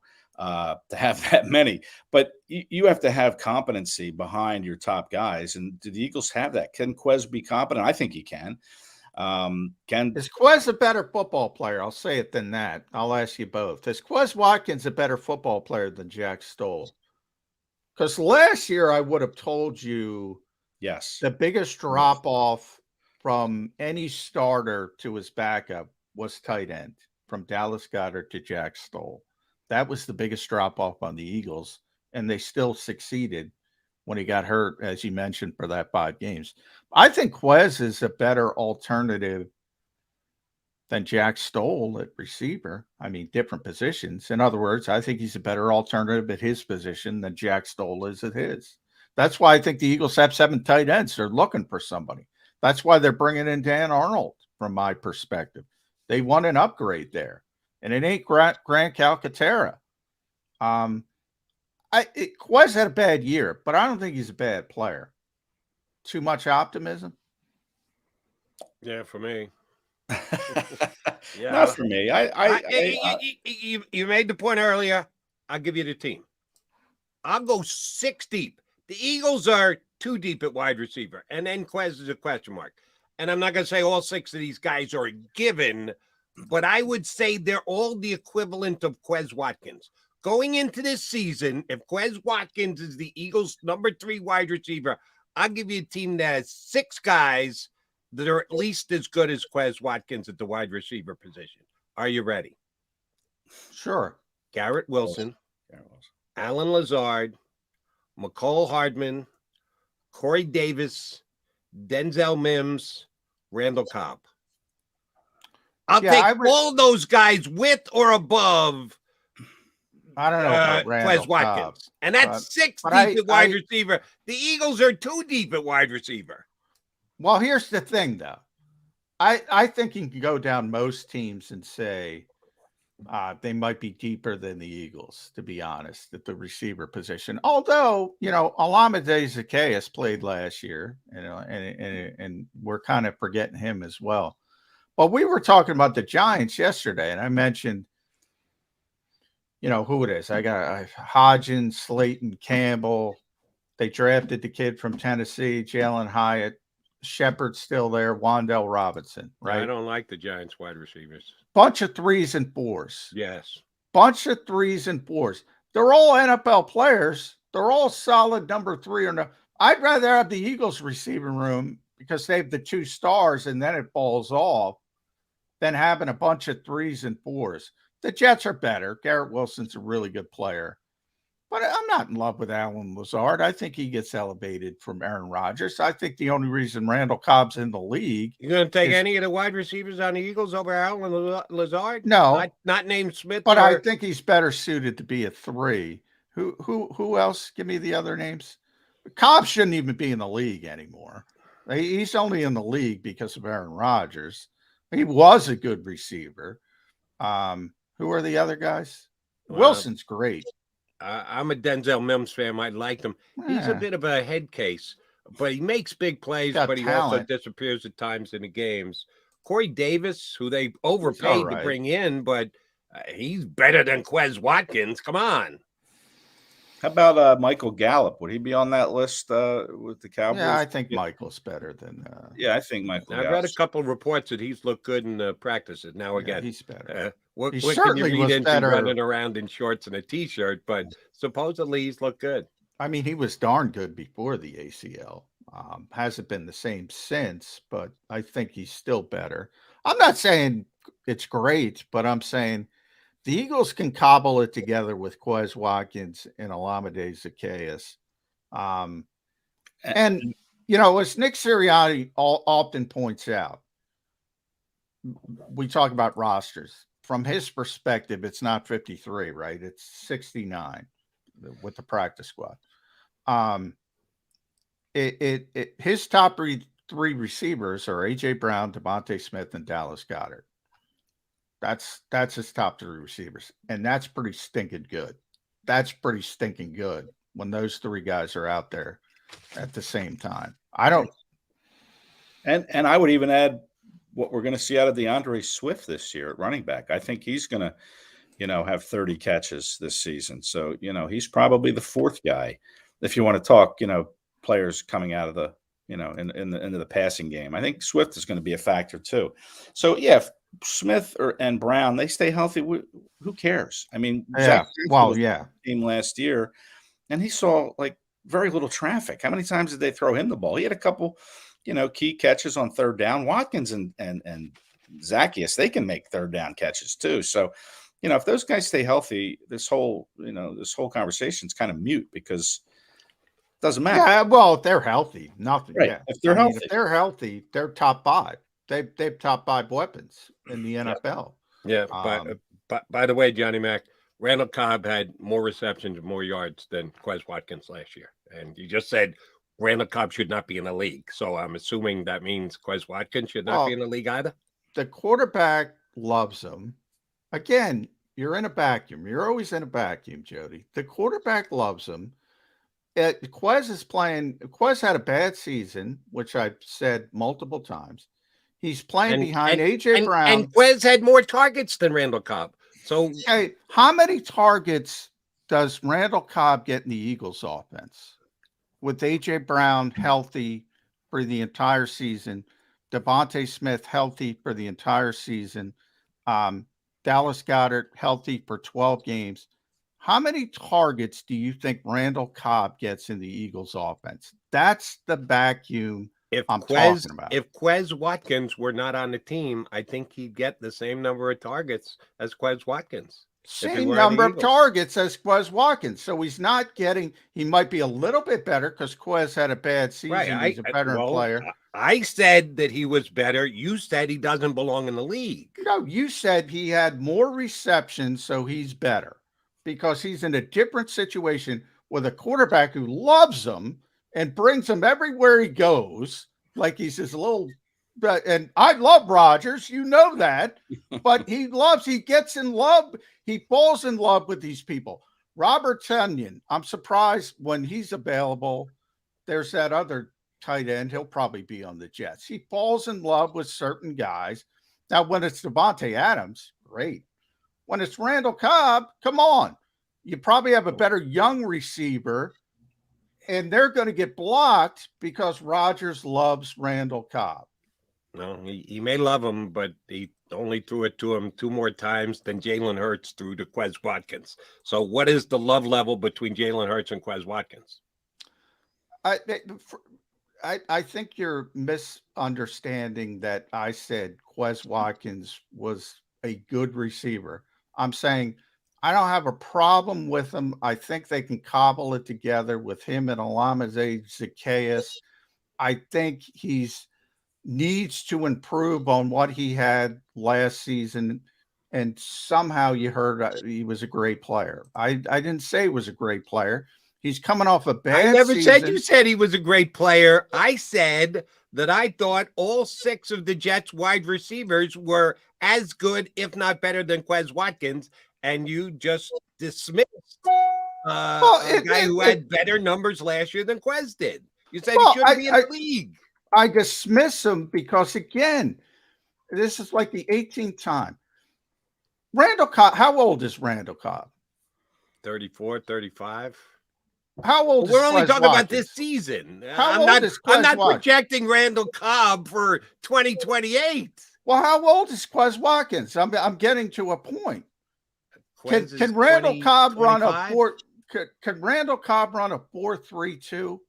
have that many, but you have to have competency behind your top guys. And do the Eagles have that? Can Quez be competent? I think he can. Is Quez a better football player? I'll say it than that. I'll ask you both. Is Quez Watkins a better football player than Jack Stoll? Because last year I would have told you, yes, the biggest drop off from any starter to his backup was tight end, from Dallas Goedert to Jack Stoll. That was the biggest drop-off on the Eagles, and they still succeeded when he got hurt, as you mentioned, for that 5 games. I think Quez is a better alternative than Jack Stoll at receiver. I mean, different positions. In other words, I think he's a better alternative at his position than Jack Stoll is at his. That's why I think the Eagles have 7 tight ends. They're looking for somebody. That's why they're bringing in Dan Arnold, from my perspective. They want an upgrade there. And it ain't Grant Calcaterra. Quez had a bad year, but I don't think he's a bad player. Too much optimism? Yeah, for me. Not for me. You made the point earlier. I'll give you the team. I'll go 6 deep. The Eagles are 2 deep at wide receiver, and then Quez is a question mark. And I'm not going to say all 6 of these guys are a given, but I would say they're all the equivalent of Quez Watkins. Going into this season, if Quez Watkins is the Eagles' number 3 wide receiver, I'll give you a team that has 6 guys that are at least as good as Quez Watkins at the wide receiver position. Are you ready? Sure. Garrett Wilson, Alan Lazard, McCole Hardman, Corey Davis, Denzel Mims, Randall Cobb. I'll take all those guys with or above. I don't know about Quez Watkins. Cobb, and that's 6 deep at wide receiver. The Eagles are 2 deep at wide receiver. Well, here's the thing, though. I think you can go down most teams and say they might be deeper than the Eagles, to be honest, at the receiver position. Although, Olamide Zaccheaus played last year, and we're kind of forgetting him as well. But we were talking about the Giants yesterday, and I mentioned, who it is. I got Hodgins, Slayton, Campbell. They drafted the kid from Tennessee, Jalen Hyatt. Shepard's still there, Wan'Dale Robinson, right? I don't like the Giants wide receivers. Bunch of 3s and 4s. Yes. Bunch of 3s and 4s. They're all NFL players. They're all solid number 3 or no. I'd rather have the Eagles receiving room because they have the 2 stars and then it falls off than having a bunch of 3s and 4s. The Jets are better. Garrett Wilson's a really good player. But I'm not in love with Alan Lazard. I think he gets elevated from Aaron Rodgers. I think the only reason Randall Cobb's in the league. You're going to take any of the wide receivers on the Eagles over Alan Lazard? No. Not named Smith? But I think he's better suited to be a 3. Who else? Give me the other names. Cobb shouldn't even be in the league anymore. He's only in the league because of Aaron Rodgers. He was a good receiver. Who are the other guys? Wilson's great. I'm a Denzel Mims fan. I like him. He's a bit of a head case, but he makes big plays, but he also disappears at times in the games. Corey Davis, who they overpaid to bring in, but he's better than Quez Watkins. Come on. How about Michael Gallup? Would he be on that list with the Cowboys? Yeah, I think Michael's better than. I think Michael. I've read a couple of reports that he's looked good in practices. Now again, he's better. What certainly can you read was into better running around in shorts and a t-shirt? But supposedly he's looked good. I mean, he was darn good before the ACL. Hasn't been the same since, but I think he's still better. I'm not saying it's great, but I'm saying The Eagles can cobble it together with Quez Watkins and Olamide Zaccheaus. And, you know, as Nick Sirianni often points out, we talk about rosters. From his perspective, it's not 53, right? It's 69 with the practice squad. His top three receivers are A.J. Brown, Devontae Smith, and Dallas Goedert. That's his top three receivers, and that's pretty stinking good. That's pretty stinking good when those three guys are out there at the same time. And I would even add what we're going to see out of DeAndre Swift this year at running back. I think he's going to, have 30 catches this season. So, he's probably the fourth guy. If you want to talk, players coming out of the, into the passing game, I think Swift is going to be a factor too. So yeah, if Smith and Brown, they stay healthy, who cares? I mean, team last year, and he saw like very little traffic. How many times did they throw him the ball? He had a couple, key catches on third down. Watkins and Zaccheaus, they can make third down catches too. So, if those guys stay healthy, this whole conversation is kind of mute because it doesn't matter. Yeah, well, if they're healthy, nothing. Right. Yeah. If they're healthy. If they're healthy, they're top five. They've top five weapons in the NFL. Yeah. But by the way, Johnny Mac, Randall Cobb had more receptions and more yards than Quez Watkins last year. And you just said Randall Cobb should not be in the league. So I'm assuming that means Quez Watkins should not be in the league either. The quarterback loves him. Again, you're in a vacuum. You're always in a vacuum, Jody. The quarterback loves him. Quez had a bad season, which I've said multiple times. He's playing behind A.J. Brown. And Quez had more targets than Randall Cobb. So, hey, how many targets does Randall Cobb get in the Eagles offense? With A.J. Brown healthy for the entire season, Devontae Smith healthy for the entire season, Dallas Goedert healthy for 12 games. How many targets do you think Randall Cobb gets in the Eagles offense? That's the vacuum I'm talking about. If Quez Watkins were not on the team, I think he'd get the same number of targets as Quez Watkins. Same number of targets as Quez Watkins. So he's not getting, he might be a little bit better because Quez had a bad season. Right. He's a better player. I said that he was better. You said he doesn't belong in the league. No, you said he had more receptions, so he's better because he's in a different situation with a quarterback who loves him and brings him everywhere he goes. Like he's his little, and I love Rodgers, you know that, but he gets in love. He falls in love with these people. Robert Tonyan, I'm surprised when he's available. There's that other tight end. He'll probably be on the Jets. He falls in love with certain guys. Now, when it's Devontae Adams, great. When it's Randall Cobb, come on. You probably have a better young receiver, and they're going to get blocked because Rodgers loves Randall Cobb. No, he may love him, but he only threw it to him 2 more times than Jalen Hurts threw to Quez Watkins. So what is the love level between Jalen Hurts and Quez Watkins? I think you're misunderstanding that I said Quez Watkins was a good receiver. I'm saying I don't have a problem with him. I think they can cobble it together with him and Olamide Zaccheaus. I think he's needs to improve on what he had last season. And somehow you heard he was a great player. I didn't say he was a great player. He's coming off a bad season. I never said you said he was a great player. I said that I thought all 6 of the Jets wide receivers were as good, if not better, than Quez Watkins. And you just dismissed a guy who had better numbers last year than Quez did. You said he shouldn't be in the league. I dismiss him because, again, this is like the 18th time. Randall Cobb, how old is Randall Cobb? 34, 35. How old We're only talking about this season. I'm not projecting Randall Cobb for 2028. Well, how old is Quez Watkins? I'm getting to a point. Can Randall Cobb run a 4? Can Randall Cobb run a 4.32?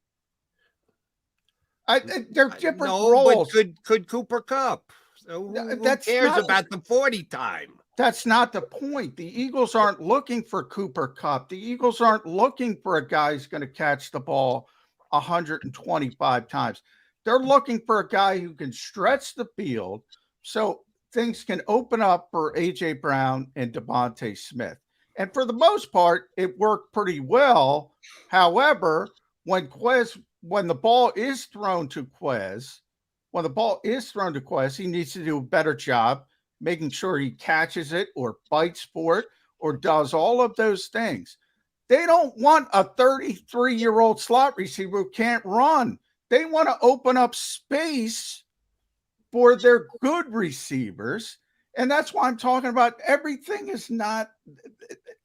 They're different roles. But could Cooper Kupp? So who cares about the 40 time? That's not the point. The Eagles aren't looking for Cooper Kupp. The Eagles aren't looking for a guy who's going to catch the ball 125 times. They're looking for a guy who can stretch the field so things can open up for A.J. Brown and Devontae Smith. And for the most part, it worked pretty well. However, when the ball is thrown to Quez, he needs to do a better job making sure he catches it or fights for it or does all of those things. They don't want a 33-year-old slot receiver who can't run. They want to open up space for their good receivers. And that's why I'm talking about everything is not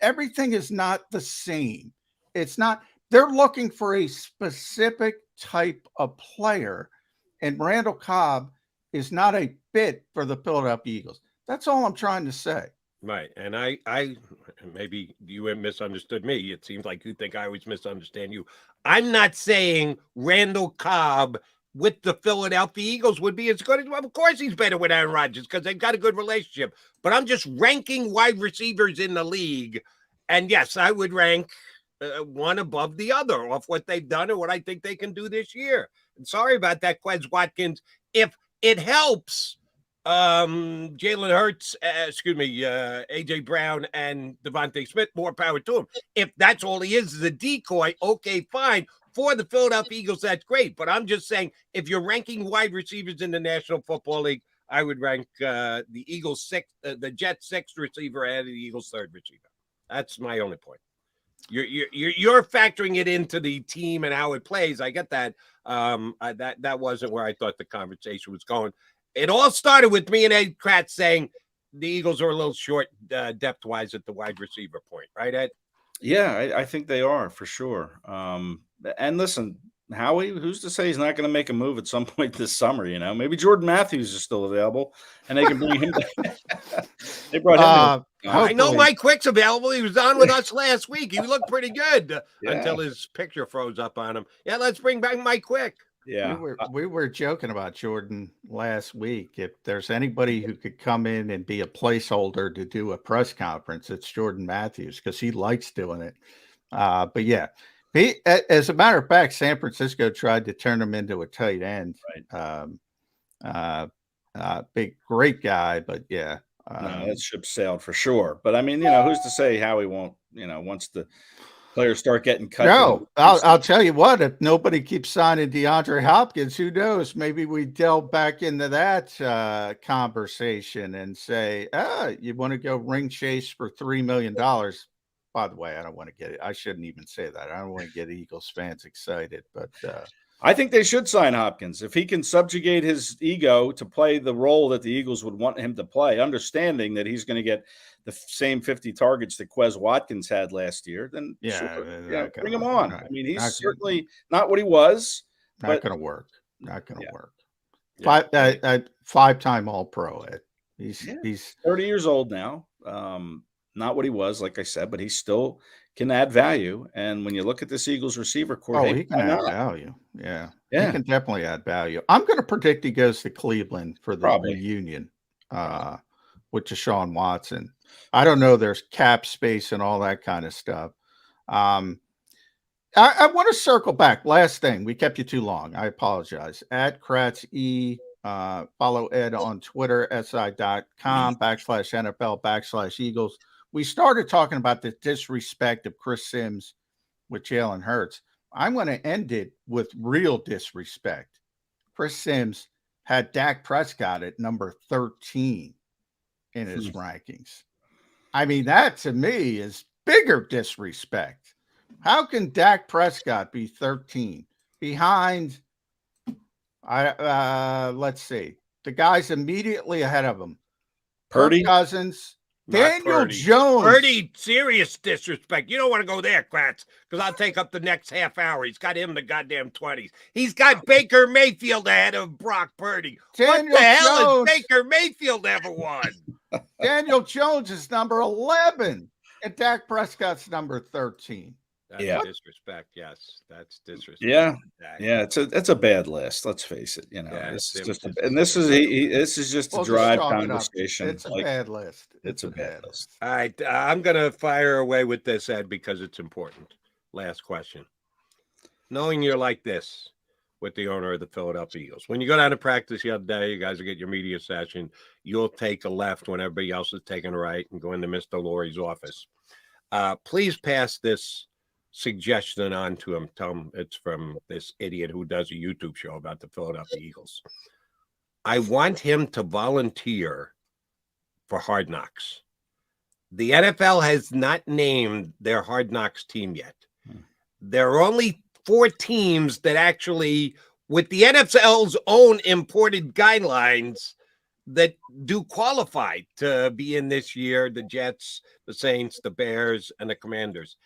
the same. It's not. They're looking for a specific type of player, and Randall Cobb is not a fit for the Philadelphia Eagles. That's all I'm trying to say. Right. And I maybe you have misunderstood me. It seems like you think I always misunderstand you. I'm not saying Randall Cobb with the Philadelphia Eagles would be as good as, well, of course he's better with Aaron Rodgers because they've got a good relationship. But I'm just ranking wide receivers in the league. And yes, I would rank one above the other off what they've done or what I think they can do this year. And sorry about that, Quez Watkins. If it helps Jalen Hurts, A.J. Brown and Devontae Smith, more power to him. If that's all he is a decoy, okay, fine. For the Philadelphia Eagles, that's great. But I'm just saying, if you're ranking wide receivers in the National Football League, I would rank the Eagles sixth, the Jets sixth receiver ahead of the Eagles third receiver. That's my only point. You're factoring it into the team and how it plays. I get that. That wasn't where I thought the conversation was going. It all started with me and Ed Kratz saying the Eagles are a little short depth-wise at the wide receiver point, right, Ed? Yeah, I think they are for sure. And listen, Howie, who's to say he's not going to make a move at some point this summer? You know, maybe Jordan Matthews is still available, and they can bring him. They brought him. I know Mike Quick's available. He was on with us last week. He looked pretty good until his picture froze up on him. Yeah, let's bring back Mike Quick. Yeah, we were joking about Jordan last week. If there's anybody who could come in and be a placeholder to do a press conference, it's Jordan Matthews because he likes doing it. But yeah, he, as a matter of fact, San Francisco tried to turn him into a tight end. Right. Great guy, but yeah. No, that ship sailed for sure. But I mean, you know, who's to say Howie won't, you know, once the players start getting cut. No, I'll tell you what, if nobody keeps signing DeAndre Hopkins, who knows? Maybe we delve back into that conversation and say, you want to go ring chase for $3 million. By the way, I don't want to get it. I shouldn't even say that. I don't want to get Eagles fans excited, but I think they should sign Hopkins if he can subjugate his ego to play the role that the Eagles would want him to play, understanding that he's going to get the same 50 targets that Quez Watkins had last year. Then bring him on. I mean, he's certainly not what he was. Not going to work. Not going to work. Five-time All-Pro. He's 30 years old now. Not what he was, like I said, but he still can add value. And when you look at this Eagles receiver core, he can add value. Yeah, he can definitely add value. I'm going to predict he goes to Cleveland for the reunion with Deshaun Watson. I don't know. There's cap space and all that kind of stuff. I want to circle back. Last thing, we kept you too long. I apologize. At Kratz E. Follow Ed on Twitter, si.com/NFL/Eagles. We started talking about the disrespect of Chris Sims with Jalen Hurts. I'm going to end it with real disrespect. Chris Sims had Dak Prescott at number 13 in his rankings. I mean, that to me is bigger disrespect. How can Dak Prescott be 13 behind? Let's see. The guys immediately ahead of him. Purdy, Cousins. Daniel Jones. Purdy, serious disrespect. You don't want to go there, Kratz, because I'll take up the next half hour. He's got him in the goddamn 20s. He's got Baker Mayfield ahead of Brock Purdy. What the hell has Baker Mayfield ever won? Daniel Jones is number 11, and Dak Prescott's number 13. That's disrespect. Yes, that's disrespect. Yeah, yeah. It's a bad list. Let's face it. This is just this is just a drive conversation. It's a bad list. It's a bad list. All right, I'm gonna fire away with this, Ed, because it's important. Last question. Knowing you're like this with the owner of the Philadelphia Eagles, when you go down to practice the other day, you guys will get your media session. You'll take a left when everybody else is taking a right and go into Mr. Laurie's office. Please pass this suggestion on to him. Tell him it's from this idiot who does a YouTube show about the Philadelphia Eagles. I want him to volunteer for Hard Knocks. The NFL has not named their Hard Knocks team yet. There are only 4 teams that actually, with the NFL's own imported guidelines, that do qualify to be in this year: the Jets, the Saints, the Bears, and the Commanders.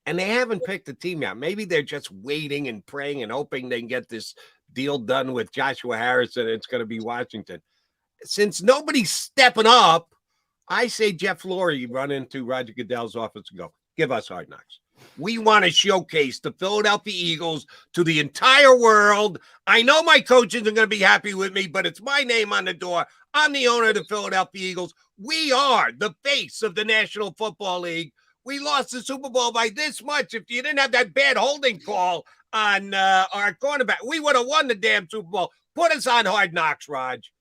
And they haven't picked a team yet. Maybe they're just waiting and praying and hoping they can get this deal done with Joshua Harris and it's going to be Washington. Since nobody's stepping up, I say Jeff Lurie run into Roger Goodell's office and go, give us Hard Knocks. We want to showcase the Philadelphia Eagles to the entire world. I know my coaches are going to be happy with me, but it's my name on the door. I'm the owner of the Philadelphia Eagles. We are the face of the National Football League. We lost the Super Bowl by this much. If you didn't have that bad holding call on our cornerback, we would have won the damn Super Bowl. Put us on Hard Knocks, Raj.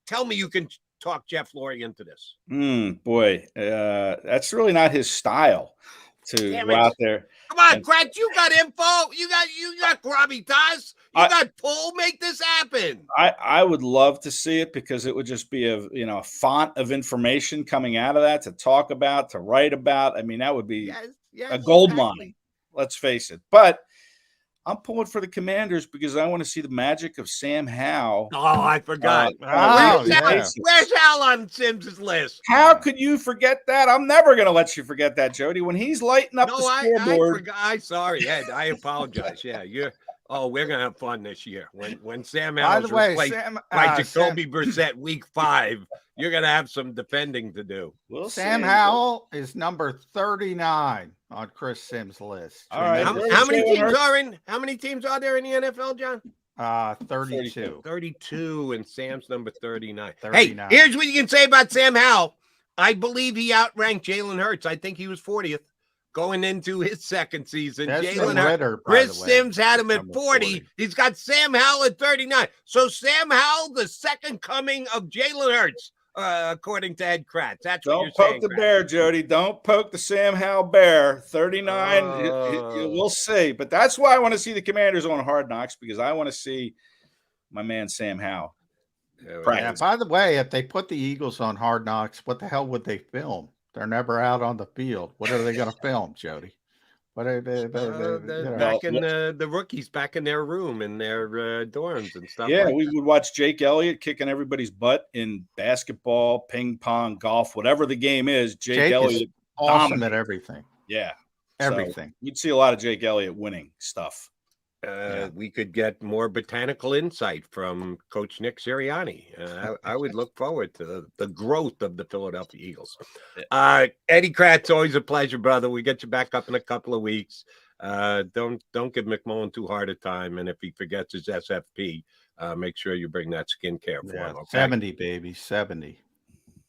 Tell me you can talk Jeff Lurie into this. Boy, that's really not his style to go out there. Come on, Grant, you got info. You got gravitas. You got pull. Make this happen. I would love to see it because it would just be a font of information coming out of that to talk about, to write about. I mean, that would be a gold mine. Let's face it. But I'm pulling for the Commanders because I want to see the magic of Sam Howell. Oh, I forgot. Where's Hal on Sims's list? How could you forget that? I'm never going to let you forget that, Jody. When he's lighting up the scoreboard. I'm sorry, Ed. I apologize. Yeah, we're going to have fun this year. When Sam Howell's replaced by Jacoby Brissett week 5, you're going to have some defending to do. Sam Howell is number 39 on Chris Sims' list. All right. How many teams are in? How many teams are there in the NFL, John? 32. 32, and Sam's number 39. 39. Hey, here's what you can say about Sam Howell. I believe he outranked Jalen Hurts. I think he was 40th going into his second season. Jalen Hurts. Chris Sims had him at 40. He's got Sam Howell at 39. So Sam Howell, the second coming of Jalen Hurts. According to Ed Kratz. That's what you're saying. Don't poke the bear, Jody. Don't poke the Sam Howell bear. 39, we'll see. But that's why I want to see the Commanders on Hard Knocks, because I want to see my man Sam Howell practice. By the way, if they put the Eagles on Hard Knocks, what the hell would they film? They're never out on the field. What are they going to film, Jody? What are they? Back in the rookies back in their room in their dorms and stuff. Yeah, we would watch Jake Elliott kicking everybody's butt in basketball, ping pong, golf, whatever the game is. Jake Elliott is awesome at everything. Yeah, everything. So you'd see a lot of Jake Elliott winning stuff. We could get more botanical insight from Coach Nick Sirianni. I would look forward to the growth of the Philadelphia Eagles. Eddie Kratz, always a pleasure, brother. We get you back up in a couple of weeks. Don't give McMullen too hard a time, and if he forgets his SFP, make sure you bring that skincare for him. Okay? 70, baby, 70.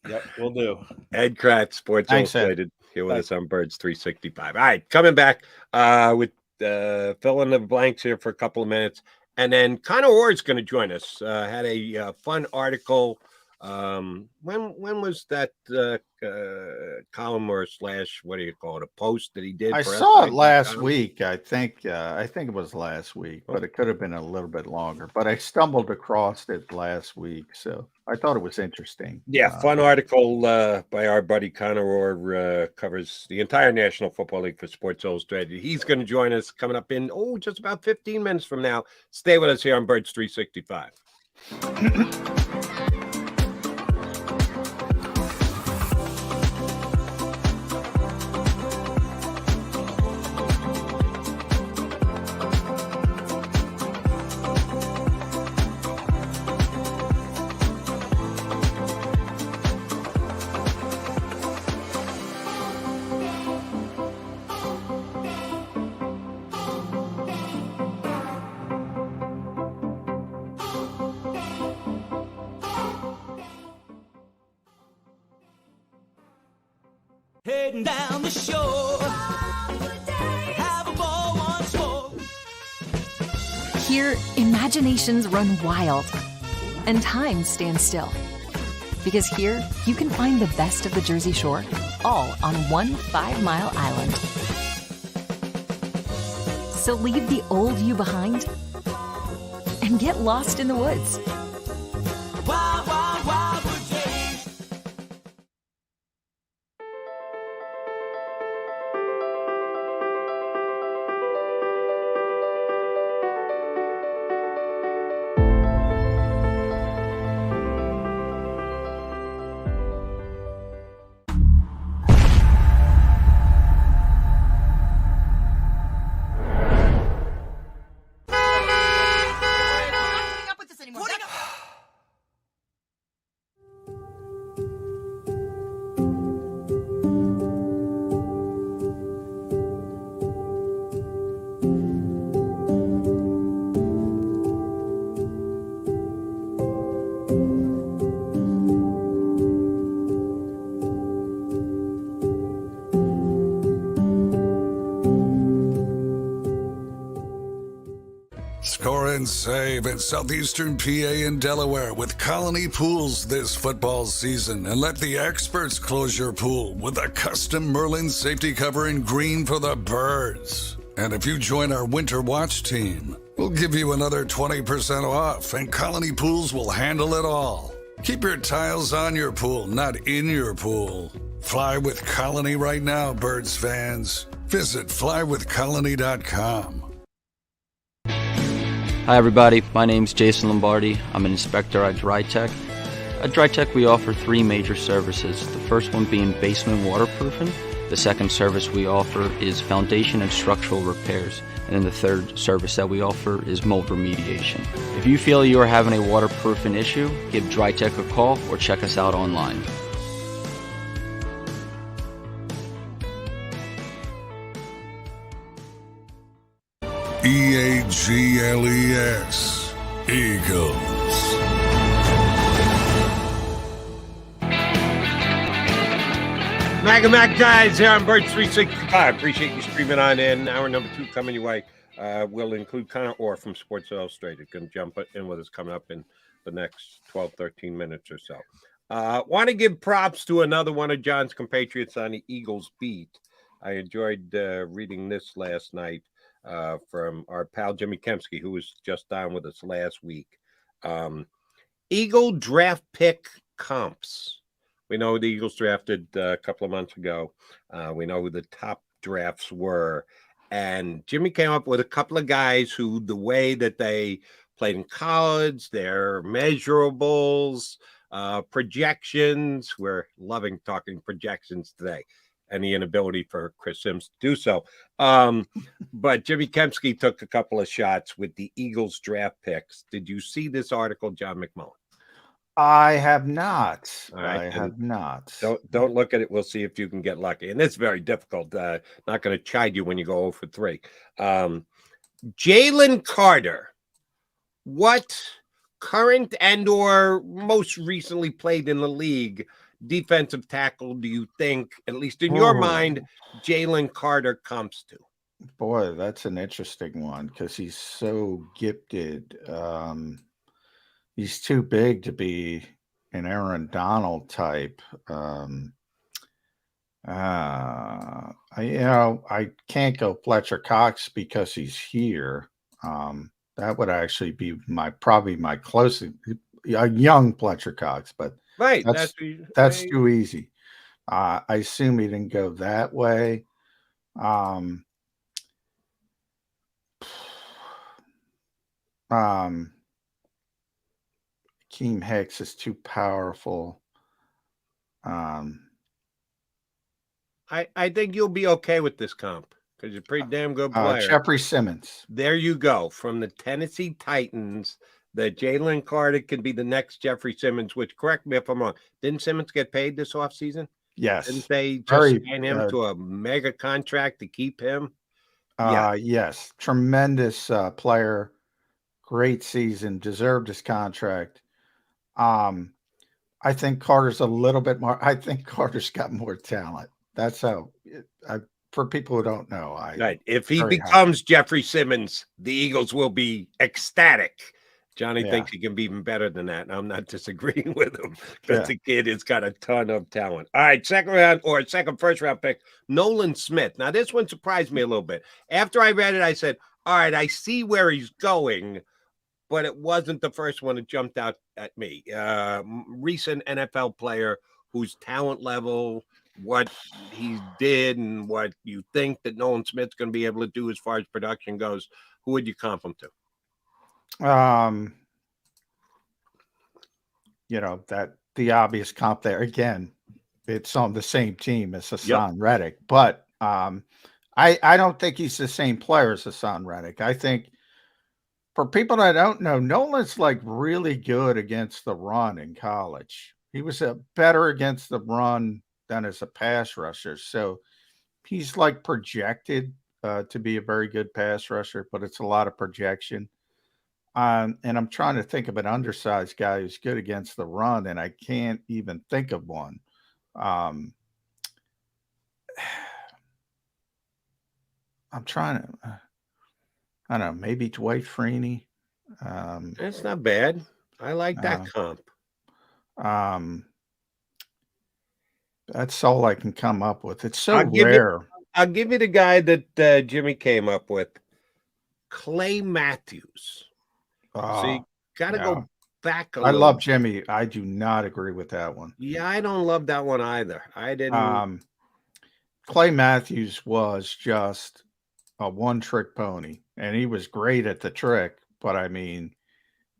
Yep, we'll do. Ed Kratz, Sports Illustrated, here with us on Birds 365. All right, coming back with fill in the blanks here for a couple of minutes, and then Connor Orr's going to join us. Had a fun article. When was that column or / what do you call it, a post that he did? I saw it last week. I think it was last week, but it could have been a little bit longer. But I stumbled across it last week, so I thought it was interesting. Yeah, fun article by our buddy Connor Orr. Covers the entire National Football League for Sports Illustrated. He's going to join us coming up in just about 15 minutes from now. Stay with us here on Birds 365. Heading down the shore. Have a ball once more. Here, imaginations run wild and time stands still. Because here, you can find the best of the Jersey Shore, all on one 5-mile island. So leave the old you behind and get lost in the woods. Wild, wild, wild wood days. Score and save in southeastern PA and Delaware with Colony Pools this football season, and let the experts close your pool with a custom Merlin safety cover in green for the birds. And if you join our Winter Watch team, we'll give you another 20% off, and Colony Pools will handle it all. Keep your tiles on your pool, not in your pool. Fly with Colony right now, birds fans. Visit flywithcolony.com. Hi everybody, my name's Jason Lombardi. I'm an inspector at DryTech. At DryTech we offer 3 major services, the first one being basement waterproofing, the second service we offer is foundation and structural repairs, and then the third service that we offer is mold remediation. If you feel you are having a waterproofing issue, give DryTech a call or check us out online. EAGLES, Eagles. Mac guys here on Birds 365. Appreciate you streaming on in. Hour number 2 coming your way. We'll include Connor Orr from Sports Illustrated. Going to jump in with us coming up in the next 12, 13 minutes or so. Want to give props to another one of John's compatriots on the Eagles beat. I enjoyed reading this last night. From our pal Jimmy Kempski, who was just on with us last week. Eagle draft pick comps. We know the Eagles drafted a couple of months ago. We know who the top drafts were. And Jimmy came up with a couple of guys who, the way that they played in college, their measurables, projections. We're loving talking projections today. And the inability for Chris Sims to do so. But Jimmy Kempski took a couple of shots with the Eagles draft picks. Did you see this article, John McMullen? I have not. Right. I have not. Don't look at it. We'll see if you can get lucky. And it's very difficult. Not going to chide you when you go 0 for 3. Jalen Carter. What current and or most recently played in the league defensive tackle do you think, at least in your mind, Jalen Carter comes to? Boy, that's an interesting one because he's so gifted. He's too big to be an Aaron Donald type. I can't go Fletcher Cox because he's here. That would actually be probably my closest, a young Fletcher Cox, but right, that's too easy. I assume he didn't go that way. Keem Hicks is too powerful. I think you'll be okay with this comp because you're a pretty damn good player. Jeffrey Simmons. There you go. From the Tennessee Titans, that Jalen Carter can be the next Jeffrey Simmons, which, correct me if I'm wrong, didn't Simmons get paid this offseason? Yes. Didn't they just sign him to a mega contract to keep him? Yes. Tremendous player. Great season. Deserved his contract. I think Carter's a little bit more. I think Carter's got more talent. That's how. For people who don't know, Right. If he very becomes Jeffrey Simmons, the Eagles will be ecstatic. Johnny Yeah. thinks he can be even better than that, and I'm not disagreeing with him because Yeah. the kid has got a ton of talent. All right, first round pick, Nolan Smith. Now, this one surprised me a little bit. After I read it, I said, all right, I see where he's going, but it wasn't the first one that jumped out at me. Recent NFL player whose talent level, what he did, and what you think that Nolan Smith's going to be able to do as far as production goes. Who would you comp him to? That the obvious comp there again, it's on the same team as Hassan Reddick, but I don't think he's the same player as Hassan Reddick. I think for people that don't know, Nolan's like really good against the run in college. He was better against the run than as a pass rusher. So he's like projected to be a very good pass rusher, but it's a lot of projection. And I'm trying to think of an undersized guy who's good against the run, and I can't even think of one. I'm trying to, I don't know, maybe Dwight Freeney. That's not bad. I like that comp. That's all I can come up with. It's so I'll rare. I'll give you the guy that Jimmy came up with, Clay Matthews. So you got to go back a little. I love Jimmy. I do not agree with that one. Yeah, I don't love that one either. I didn't. Clay Matthews was just a one-trick pony, and he was great at the trick. But I mean,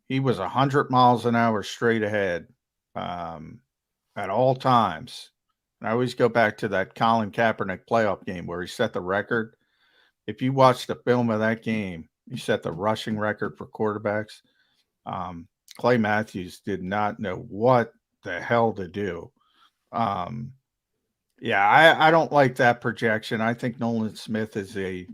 he was 100 miles an hour straight ahead at all times. And I always go back to that Colin Kaepernick playoff game where he set the record. If you watch the film of that game, he set the rushing record for quarterbacks. Clay Matthews did not know what the hell to do. I don't like that projection. I think Nolan Smith is a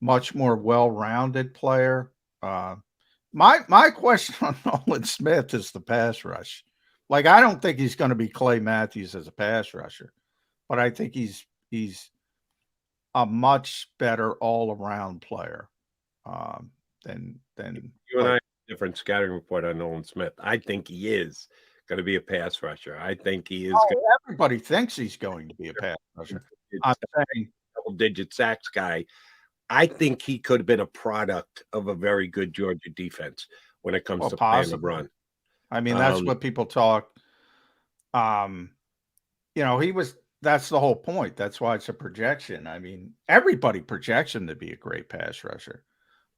much more well-rounded player. My question on Nolan Smith is the pass rush. Like, I don't think he's going to be Clay Matthews as a pass rusher, but I think he's a much better all-around player than you and I have a different scouting report on Nolan Smith. I think he is going to be a pass rusher. I think he is. Everybody thinks he's going to be a pass rusher. I'm saying double-digit sacks guy. I think he could have been a product of a very good Georgia defense when it comes to playing the run. I mean, that's what people talk. That's the whole point. That's why it's a projection. I mean, everybody projects him to be a great pass rusher.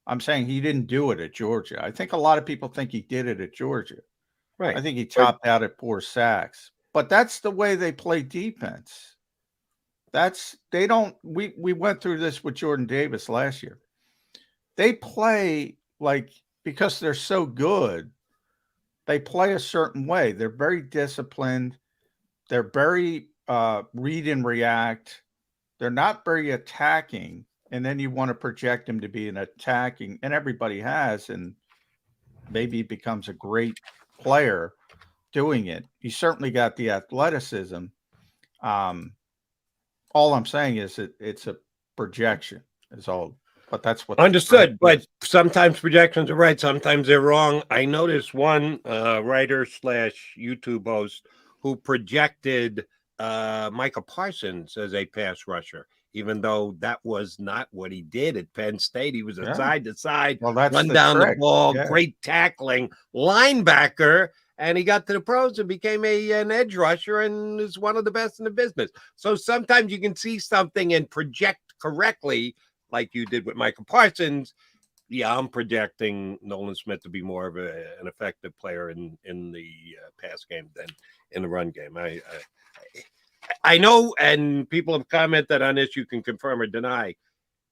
I'm saying he didn't do it at Georgia. I think a lot of people think he did it at Georgia. Right. I think he topped out at 4 sacks. But that's the way they play defense. We went through this with Jordan Davis last year. They play because they're so good, they play a certain way. They're very disciplined. They're very read and react. They're not very attacking. And then you want to project him to be an attacking, and everybody has, and maybe he becomes a great player doing it. He certainly got the athleticism. All I'm saying is it's a projection is all, but that's what understood. But sometimes projections are right. Sometimes they're wrong. I noticed one writer / YouTube host who projected Micah Parsons as a pass rusher, even though that was not what he did at Penn State. He was a side to side, run down the ball, great tackling linebacker. And he got to the pros and became an edge rusher and is one of the best in the business. So sometimes you can see something and project correctly, like you did with Michael Parsons. Yeah, I'm projecting Nolan Smith to be more of an effective player in the pass game than in the run game. I know, and people have commented on this. You can confirm or deny.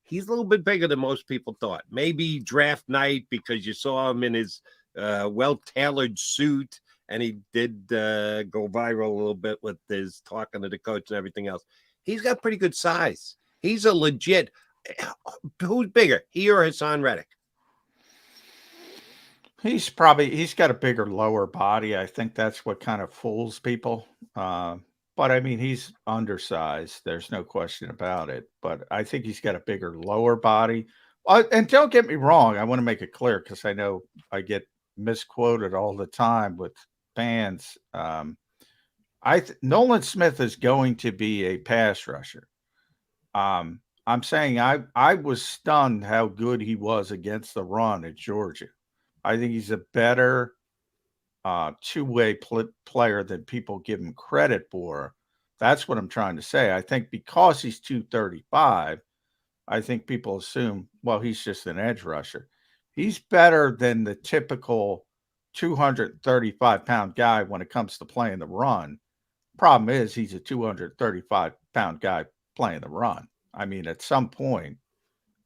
He's a little bit bigger than most people thought. Maybe draft night because you saw him in his well-tailored suit, and he did go viral a little bit with his talking to the coach and everything else. He's got pretty good size. He's a legit. Who's bigger, he or Hassan Reddick? He's got a bigger lower body. I think that's what kind of fools people. But But I mean, he's undersized. There's no question about it. But I think he's got a bigger lower body. And don't get me wrong. I want to make it clear because I know I get misquoted all the time with fans. Nolan Smith is going to be a pass rusher. I'm saying I was stunned how good he was against the run at Georgia. I think he's a better two-way player than people give him credit for. That's what I'm trying to say. I think because he's 235, I think people assume, well, he's just an edge rusher. He's better than the typical 235-pound guy when it comes to playing the run. Problem is, he's a 235-pound guy playing the run. I mean, at some point,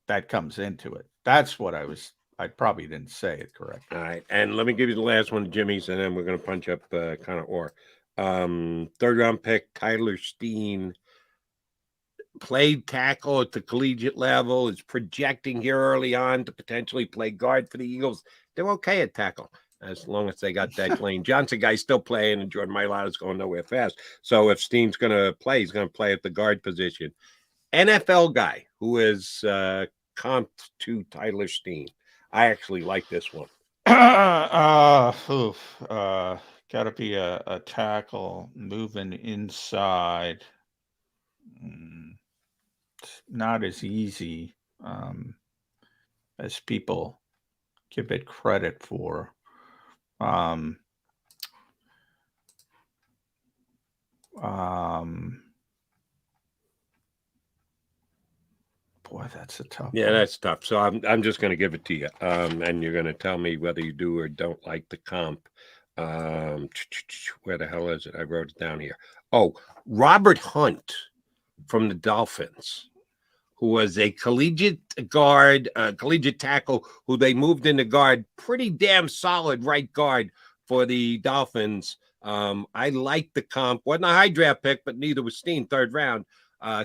that comes into it. That's what I probably didn't say it correctly. All right, and let me give you the last one, Jimmy's, and then we're going to punch up Connor Orr. Third-round pick, Tyler Steen, played tackle at the collegiate level, is projecting here early on to potentially play guard for the Eagles. They're okay at tackle as long as they got that Lane Johnson guy still playing, and Jordan Mailata's going nowhere fast. So if Steen's going to play, he's going to play at the guard position. NFL guy who is comped to Tyler Steen. I actually like this one. Got to be a tackle moving inside. It's not as easy as people give it credit for. Boy, that's a tough Yeah, one. that's tough. So I'm just going to give it to you, and you're going to tell me whether you do or don't like the comp. Where the hell is it? I wrote it down here. Oh, Robert Hunt from the Dolphins, who was a collegiate guard, collegiate tackle, who they moved into guard. Pretty damn solid right guard for the Dolphins. I liked the comp. Wasn't a high draft pick, but neither was Steen, third round.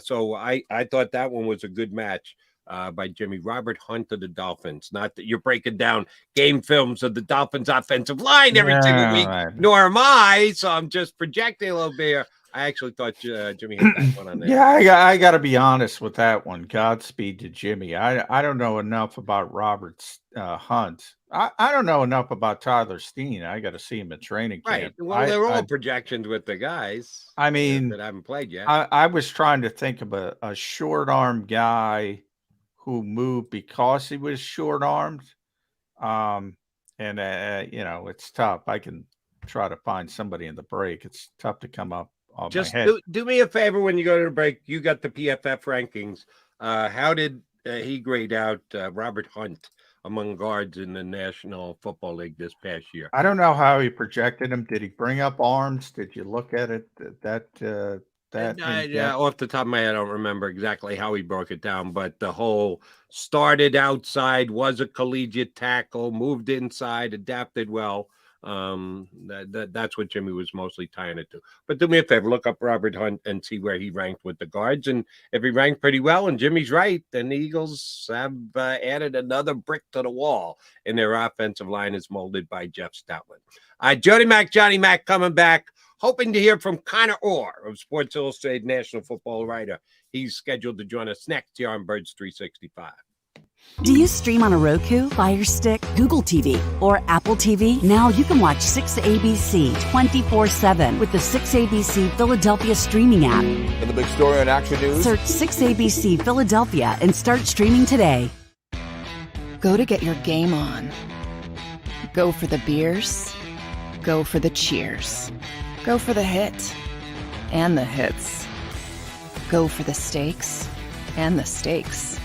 So I thought that one was a good match by Jimmy. Robert Hunt of the Dolphins. Not that you're breaking down game films of the Dolphins offensive line every single week, nor am I. So I'm just projecting a little bit here. I actually thought Jimmy hit that one on there. Yeah, I got to be honest with that one. Godspeed to Jimmy. I don't know enough about Robert Hunt. I don't know enough about Tyler Steen. I got to see him at training camp. Right. Well, they're all projections with the guys. I mean, that haven't played yet. I was trying to think of a short arm guy who moved because he was short armed. It's tough. I can try to find somebody in the break. It's tough to come up. Just do me a favor when you go to the break. You got the PFF rankings. How did he grade out Robert Hunt among guards in the National Football League this past year? I don't know how he projected him. Did he bring up arms? Did you look at it? Off the top of my head, I don't remember exactly how he broke it down, but the whole started outside, was a collegiate tackle, moved inside, adapted well. That's what Jimmy was mostly tying it to. But do me a favor, look up Robert Hunt and see where he ranked with the guards. And if he ranked pretty well and Jimmy's right, then the Eagles have added another brick to the wall, and their offensive line is molded by Jeff Stoutland. Johnny Mac coming back, hoping to hear from Connor Orr of Sports Illustrated National Football Writer. He's scheduled to join us next here on Birds 365. Do you stream on a Roku, Fire Stick, Google TV, or Apple TV? Now you can watch 6ABC 24/7 with the 6ABC Philadelphia streaming app. And the big story on Action News. Search 6ABC Philadelphia and start streaming today. Go to get your game on. Go for the beers. Go for the cheers. Go for the hit and the hits. Go for the stakes and the stakes.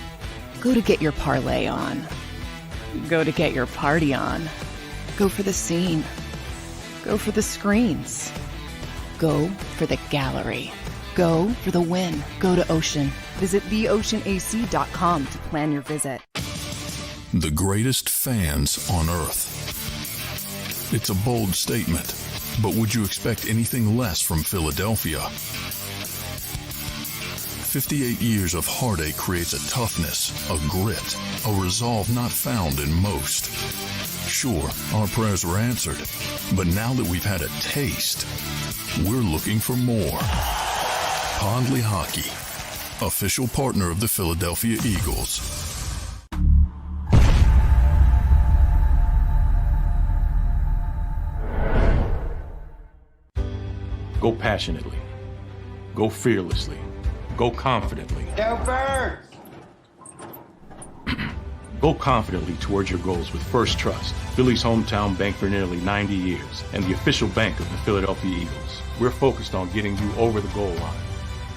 Go to get your parlay on. Go to get your party on. Go for the scene. Go for the screens. Go for the gallery. Go for the win. Go to Ocean. Visit theoceanac.com to plan your visit. The greatest fans on earth. It's a bold statement, but would you expect anything less from Philadelphia? 58 years of heartache creates a toughness, a grit, a resolve not found in most. Sure, our prayers were answered, but now that we've had a taste, we're looking for more. Conley Hockey, official partner of the Philadelphia Eagles. Go passionately. Go fearlessly. Go confidently. Go Birds! Go confidently towards your goals with First Trust, Philly's hometown bank for nearly 90 years, and the official bank of the Philadelphia Eagles. We're focused on getting you over the goal line.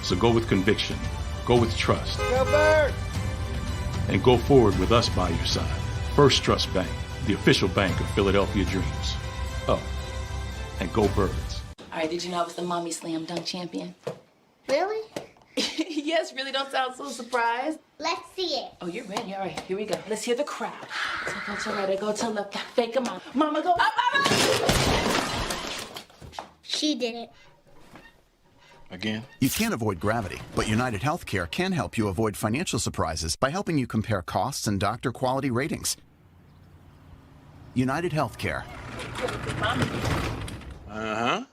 So go with conviction, go with trust, Go Birds! and go forward with us by your side. First Trust Bank, the official bank of Philadelphia Dreams. Oh, and go Birds. All right, did you know I was the mommy slam dunk champion? Really? Yes, really don't sound so surprised. Let's see it. Oh, you're ready. All right, here we go. Let's hear the crowd. So go to right, I go to left, fake 'em out. Mama, go up, up, up. She did it. Again? You can't avoid gravity, but United Healthcare can help you avoid financial surprises by helping you compare costs and doctor quality ratings. United Healthcare. Uh-huh.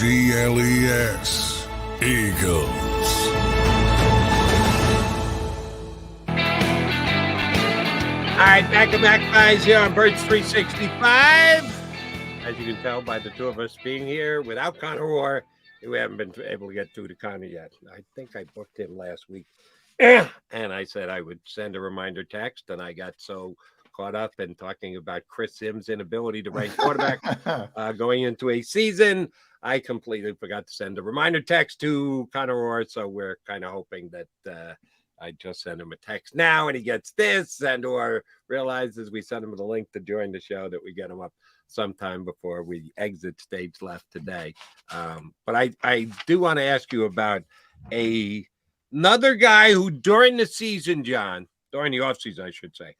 EAGLES, Eagles. All right, back to back guys here on Birds 365. As you can tell by the two of us being here without Connor Rohr, we haven't been able to get through to Connor yet. I think I booked him last week. And I said I would send a reminder text, and I got so caught up in talking about Chris Sims' inability to rank quarterback going into a season. I completely forgot to send a reminder text to Connor Rohr, so we're kind of hoping that I just send him a text now and he gets this, and or realizes we send him the link to join the show that we get him up sometime before we exit stage left today. But I do want to ask you about another guy who during the season, John, during the offseason, I should say,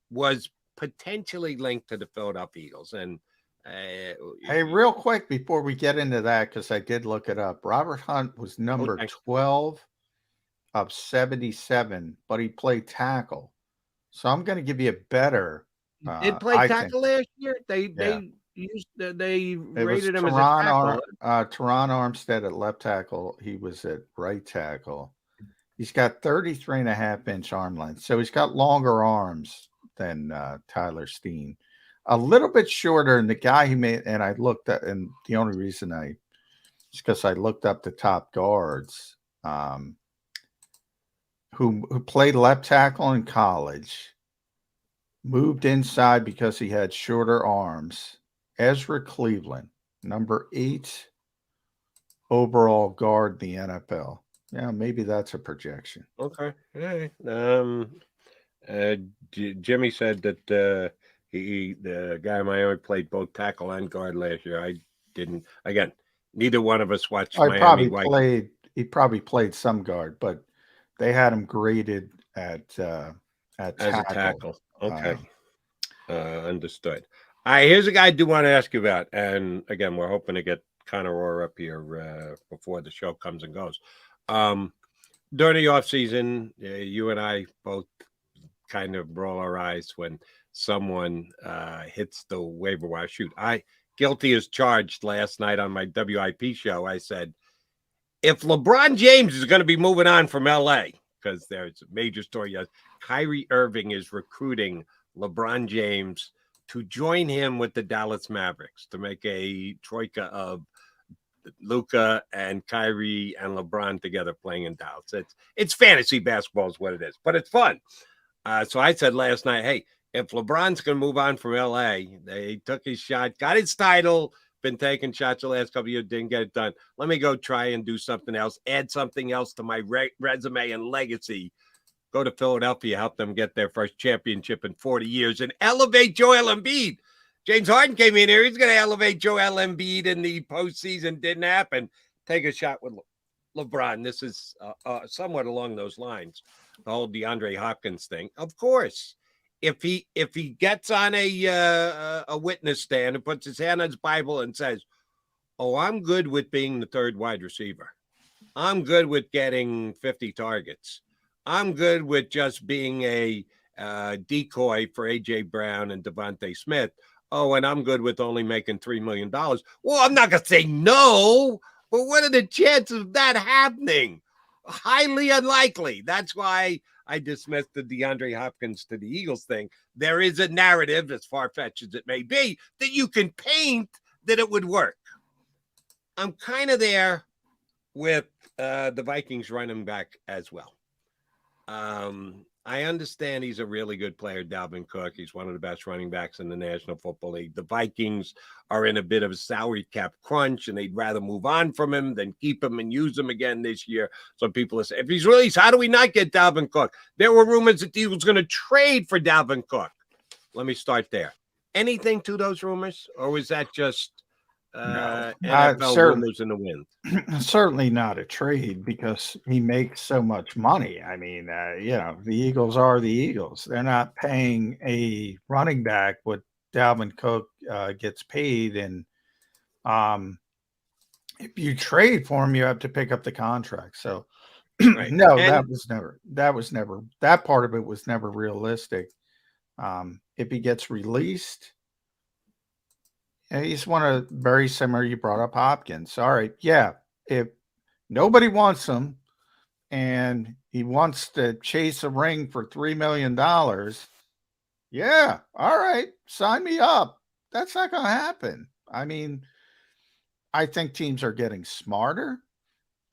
was potentially linked to the Philadelphia Eagles. And hey, real quick before we get into that, because I did look it up, Robert Hunt was number 12 of 77, but he played tackle. So I'm going to give you a better. Did play tackle last year? They rated him as a tackle. Teron Armstead at left tackle. He was at right tackle. He's got 33.5-inch arm length, so he's got longer arms than Tyler Steen. A little bit shorter, and the guy he made, and I looked at, and the only reason is because I looked up the top guards who played left tackle in college, moved inside because he had shorter arms. Ezra Cleveland, number 8 overall guard in the NFL. Yeah, maybe that's a projection. Okay. All right. Jimmy said that the guy in Miami played both tackle and guard last year. I didn't. Again, neither one of us watched Miami. He probably played some guard, but they had him graded at tackle. As a tackle. Okay. Understood. All right, here's a guy I do want to ask you about. And again, we're hoping to get Connor Rohr up here before the show comes and goes. During the offseason, you and I both kind of roll our eyes when someone hits the waiver wire. Shoot, I guilty as charged last night on my WIP show. I said, if LeBron James is going to be moving on from LA, because there's a major story, yes, Kyrie Irving is recruiting LeBron James to join him with the Dallas Mavericks to make a troika of Luka and Kyrie and LeBron together playing in Dallas. It's fantasy basketball is what it is, but it's fun. So I said last night, hey, if LeBron's going to move on from LA, they took his shot, got his title, been taking shots the last couple of years, didn't get it done. Let me go try and do something else, add something else to my resume and legacy. Go to Philadelphia, help them get their first championship in 40 years, and elevate Joel Embiid. James Harden came in here. He's going to elevate Joel Embiid in the postseason. Didn't happen. take a shot with LeBron. This is somewhat along those lines. The whole DeAndre Hopkins thing. Of course, if he gets on a witness stand and puts his hand on his Bible and says, "Oh, I'm good with being the third wide receiver. I'm good with getting 50 targets. I'm good with just being a decoy for A.J. Brown and Devontae Smith. Oh, and I'm good with only making $3 million." Well, I'm not going to say no, but what are the chances of that happening? Highly unlikely. That's why I dismissed the DeAndre Hopkins to the Eagles thing. There is a narrative, as far-fetched as it may be, that you can paint that it would work. I'm kind of there with the Vikings running back as well. I understand he's a really good player, Dalvin Cook. He's one of the best running backs in the National Football League. The Vikings are in a bit of a salary cap crunch, and they'd rather move on from him than keep him and use him again this year. So people are saying, if he's released, how do we not get Dalvin Cook? There were rumors that the Eagles were going to trade for Dalvin Cook. Let me start there. Anything to those rumors, or was that just NFL rumors in the wind? Certainly not a trade, because he makes so much money. I mean, the Eagles are the Eagles. They're not paying a running back what Dalvin Cook gets paid. And if you trade for him, you have to pick up the contract. So right. No, that part of it was never realistic. If he gets released, he's one of very similar. You brought up Hopkins. All right. Yeah. If nobody wants him and he wants to chase a ring for $3 million, yeah. All right. Sign me up. That's not going to happen. I mean, I think teams are getting smarter,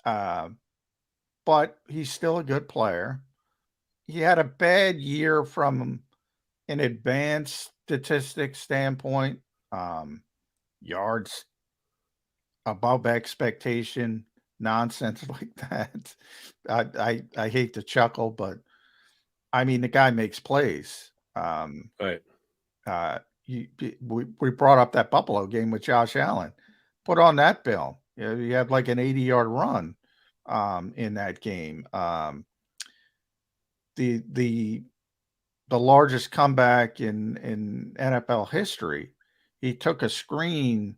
but he's still a good player. He had a bad year from an advanced statistics standpoint. Yards above expectation, nonsense like that. I hate to chuckle, but I mean, the guy makes plays. Right. We brought up that Buffalo game with Josh Allen. Put on that bill. He had like an 80-yard run in that game. The largest comeback in NFL history. He took a screen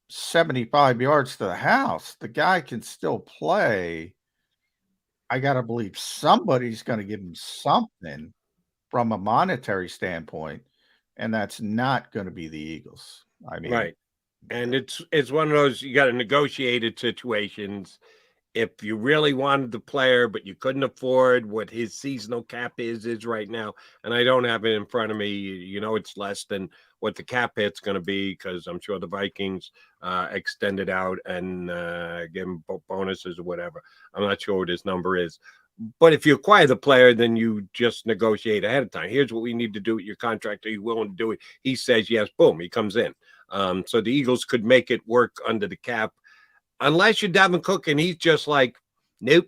75 yards to the house. The guy can still play. I got to believe somebody's going to give him something from a monetary standpoint, and that's not going to be the Eagles. I mean, right. And it's one of those, you got to negotiated situations. If you really wanted the player, but you couldn't afford what his seasonal cap is right now, and I don't have it in front of me, it's less than what the cap hit's going to be, because I'm sure the Vikings extended out and give him bonuses or whatever. I'm not sure what his number is. But if you acquire the player, then you just negotiate ahead of time. Here's what we need to do with your contract. Are you willing to do it? He says yes, boom, he comes in. So the Eagles could make it work under the cap. Unless you're Dalvin Cook and he's just like, nope,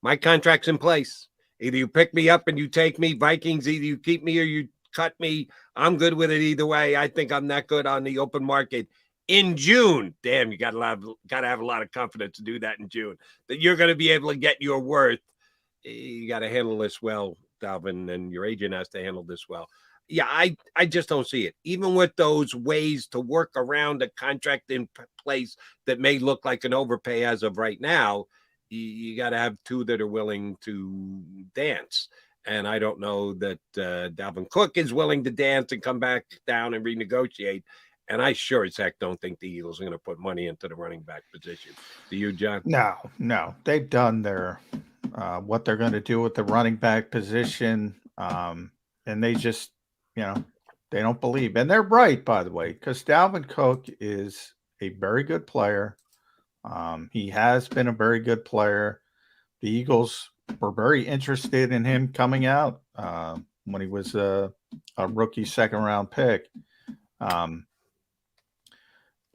my contract's in place. Either you pick me up and you take me, Vikings, either you keep me or you cut me. I'm good with it either way. I think I'm that good on the open market in June. Damn, you got to have a lot of confidence to do that in June, that you're going to be able to get your worth. You got to handle this well, Dalvin, and your agent has to handle this well. Yeah, I just don't see it. Even with those ways to work around a contract in place that may look like an overpay as of right now, you got to have two that are willing to dance. And I don't know that Dalvin Cook is willing to dance and come back down and renegotiate. And I sure as heck don't think the Eagles are going to put money into the running back position. Do you, John? No. They've done their what they're going to do with the running back position. And they just, they don't believe. And they're right, by the way, because Dalvin Cook is a very good player. He has been a very good player. The Eagles were very interested in him coming out when he was a rookie second-round pick. But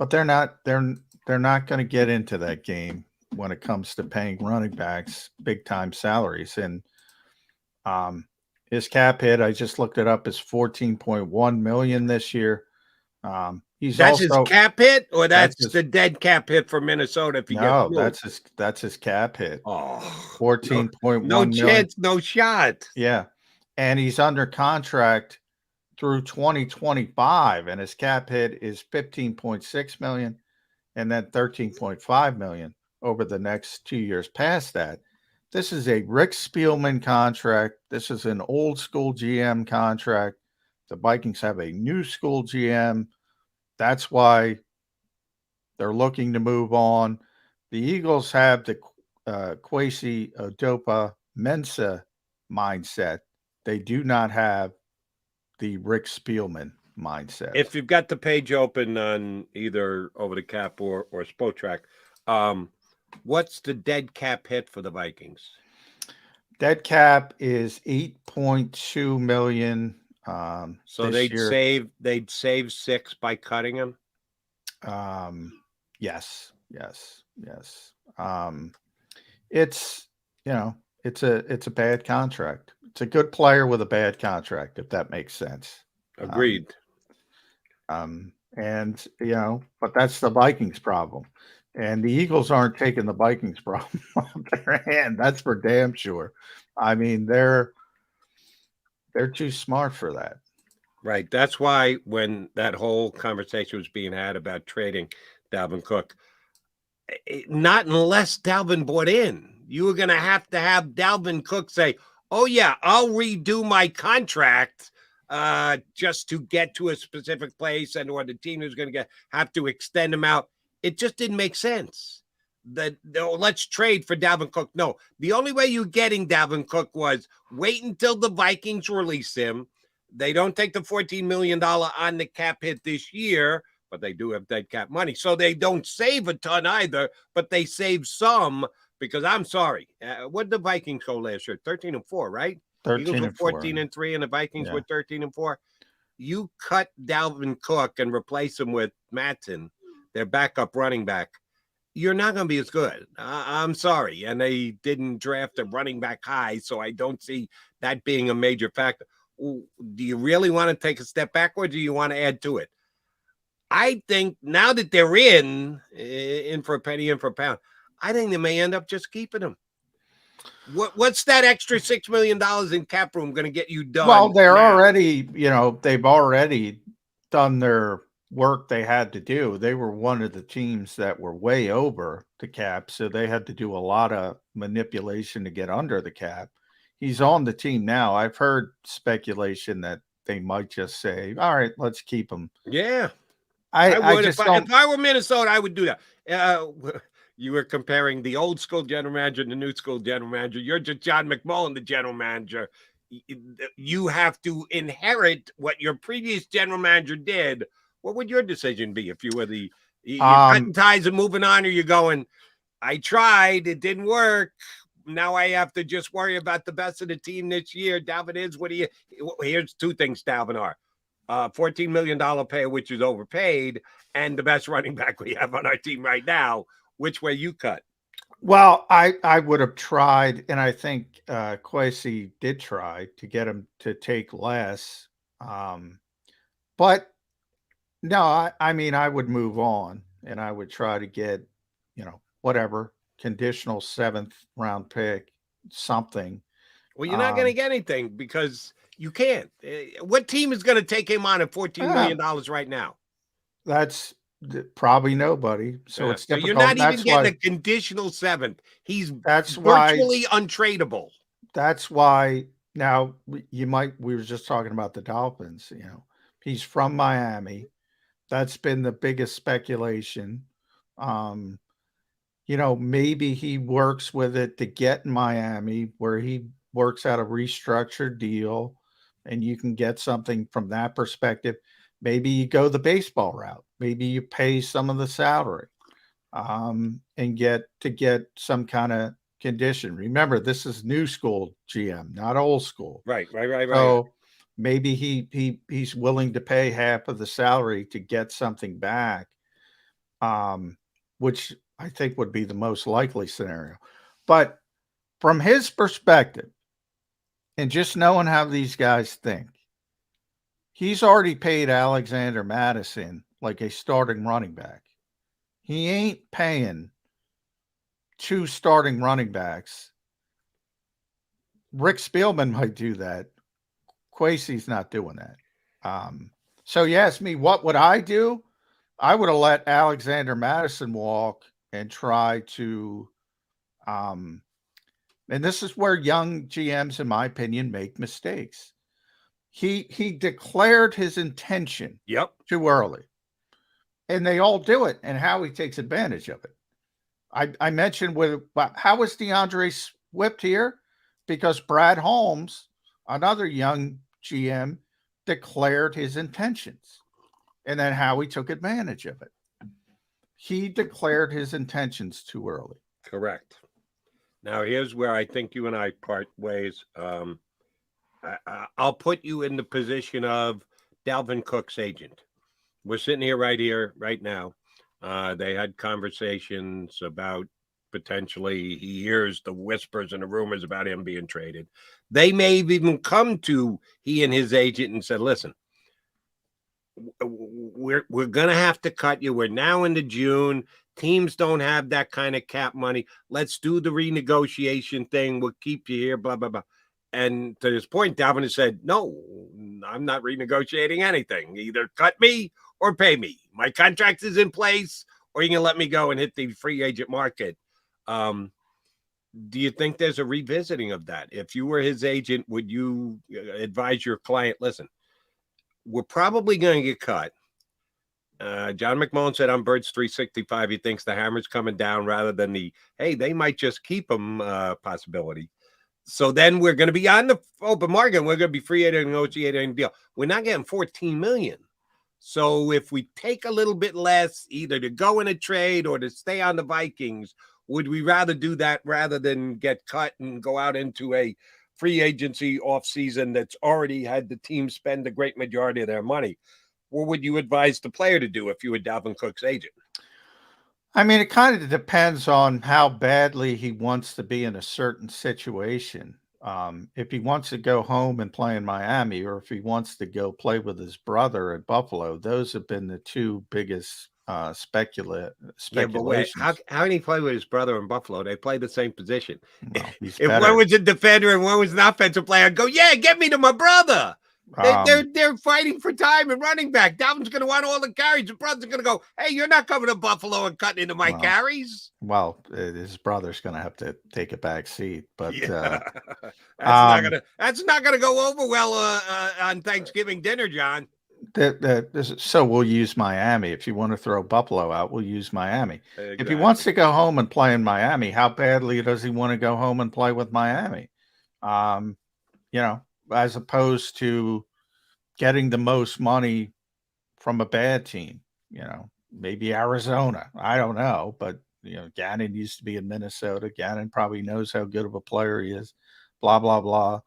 they're not going to get into that game when it comes to paying running backs big-time salaries. And his cap hit, I just looked it up, is $14.1 million this year. That's his cap hit, or that's his, the dead cap hit for Minnesota if he gets moved? That's his cap hit. Oh, 14.1 no million. chance, no shot. Yeah. And he's under contract through 2025, and his cap hit is 15.6 million and then 13.5 million over the next 2 years past that. This is a Rick Spielman contract. This is an old school GM contract. The Vikings have a new school GM. That's why they're looking to move on. The Eagles have the Kwesi Odopa Mensa mindset. They do not have the Rick Spielman mindset. If you've got the page open on either Over the Cap or Spotrac, what's the dead cap hit for the Vikings? Dead cap is 8.2 million. So they'd save 6 by cutting him. Yes. It's it's a bad contract. It's a good player with a bad contract, if that makes sense. Agreed. And but that's the Vikings problem. And the Eagles aren't taking the Vikings problem off their hand. That's for damn sure. I mean, they're too smart for that. Right. That's why when that whole conversation was being had about trading Dalvin Cook, not unless Dalvin bought in. You were going to have Dalvin Cook say, oh, yeah, I'll redo my contract just to get to a specific place, and or the team is going to have to extend him out. It just didn't make sense. Let's trade for Dalvin Cook. No, the only way you're getting Dalvin Cook was wait until the Vikings release him. They don't take the $14 million on the cap hit this year, but they do have dead cap money. So they don't save a ton either, but they save some because I'm sorry. What did the Vikings go last year? 13-4, right? 13 Eagles were 14-3, and the Vikings were 13-4. You cut Dalvin Cook and replace him with Matson, their backup running back. You're not going to be as good. I'm sorry. And they didn't draft a running back high, so I don't see that being a major factor. Do you really want to take a step back, or do you want to add to it? I think now that they're in for a penny, in for a pound, I think they may end up just keeping him. What's that extra $6 million in cap room going to get you done? Well, they're already, they've already done their work they had to do. They were one of the teams that were way over the cap, so they had to do a lot of manipulation to get under the cap. He's on the team now. I've heard speculation that they might just say, all right, let's keep him. Yeah. I would. If I were Minnesota, I would do that. You were comparing the old school general manager and the new school general manager. You're just John McMullen, the general manager. You have to inherit what your previous general manager did. What would your decision be if you were you're cutting ties and moving on, or you're going, I tried, it didn't work. Now I have to just worry about the best of the team this year. Dalvin is here's two things Dalvin are. $14 million pay, which is overpaid, and the best running back we have on our team right now. Which way you cut? Well, I would have tried, and I think Kwesi did try to get him to take less. But no, I mean, I would move on, and I would try to get, whatever, conditional 7th round pick, something. Well, you're not going to get anything because you can't. What team is going to take him on at $14 million right now? That's probably nobody. So it's difficult. So you're not even getting a conditional 7th. He's virtually untradeable. That's why now we were just talking about the Dolphins. He's from Miami. That's been the biggest speculation. Maybe he works with it to get in Miami where he works out a restructured deal and you can get something from that perspective. Maybe you go the baseball route. Maybe you pay some of the salary and get some kind of condition. Remember, this is new school GM, not old school. Right. So maybe he's willing to pay half of the salary to get something back, which I think would be the most likely scenario. But from his perspective, and just knowing how these guys think, he's already paid Alexander Madison like a starting running back. He ain't paying 2 starting running backs. Rick Spielman might do that. Kwesi's not doing that. So you ask me, what would I do? I would have let Alexander Madison walk and try to, and this is where young GMs, in my opinion, make mistakes. He declared his intention too early, and they all do it, and Howie takes advantage of it. I mentioned how was DeAndre Swift here? Because Brad Holmes, another young GM, declared his intentions, and then Howie took advantage of it. He declared his intentions too early. Correct. Now, here's where I think you and I part ways. I'll put you in the position of Dalvin Cook's agent. We're sitting here right now. They had conversations about potentially, he hears the whispers and the rumors about him being traded. They may have even come to he and his agent and said, listen, we're going to have to cut you. We're now into June. Teams don't have that kind of cap money. Let's do the renegotiation thing. We'll keep you here, blah, blah, blah. And to this point, Dalvin has said, no, I'm not renegotiating anything. Either cut me or pay me. My contract is in place, or you can let me go and hit the free agent market. Do you think there's a revisiting of that? If you were his agent, would you advise your client, listen, we're probably going to get cut. John McMullen said on Birds 365, he thinks the hammer's coming down rather than the, hey, they might just keep him possibility. So then we're going to be on the open market. We're going to be free agent negotiating a deal. We're not getting $14 million. So if we take a little bit less, either to go in a trade or to stay on the Vikings, would we rather do that rather than get cut and go out into a free agency offseason that's already had the team spend the great majority of their money? What would you advise the player to do if you were Dalvin Cook's agent? I mean, it kind of depends on how badly he wants to be in a certain situation. If he wants to go home and play in Miami, or if he wants to go play with his brother at Buffalo, those have been the two biggest speculations. Yeah, but wait, how can he play with his brother in Buffalo? They play the same position. Well, if one was a defender and one was an offensive player, I'd go, yeah, get me to my brother. They're fighting for time and running back. Dalvin's going to want all the carries. His brother's going to go, hey, you're not coming to Buffalo and cutting into my carries. Well, his brother's going to have to take a back seat, but that's not gonna go over well on Thanksgiving dinner, John. So we'll use Miami. If you want to throw Buffalo out, we'll use Miami. Exactly. If he wants to go home and play in Miami, how badly does he want to go home and play with Miami? As opposed to getting the most money from a bad team, maybe Arizona. I don't know, but Gannon used to be in Minnesota. Gannon probably knows how good of a player he is, blah, blah, blah.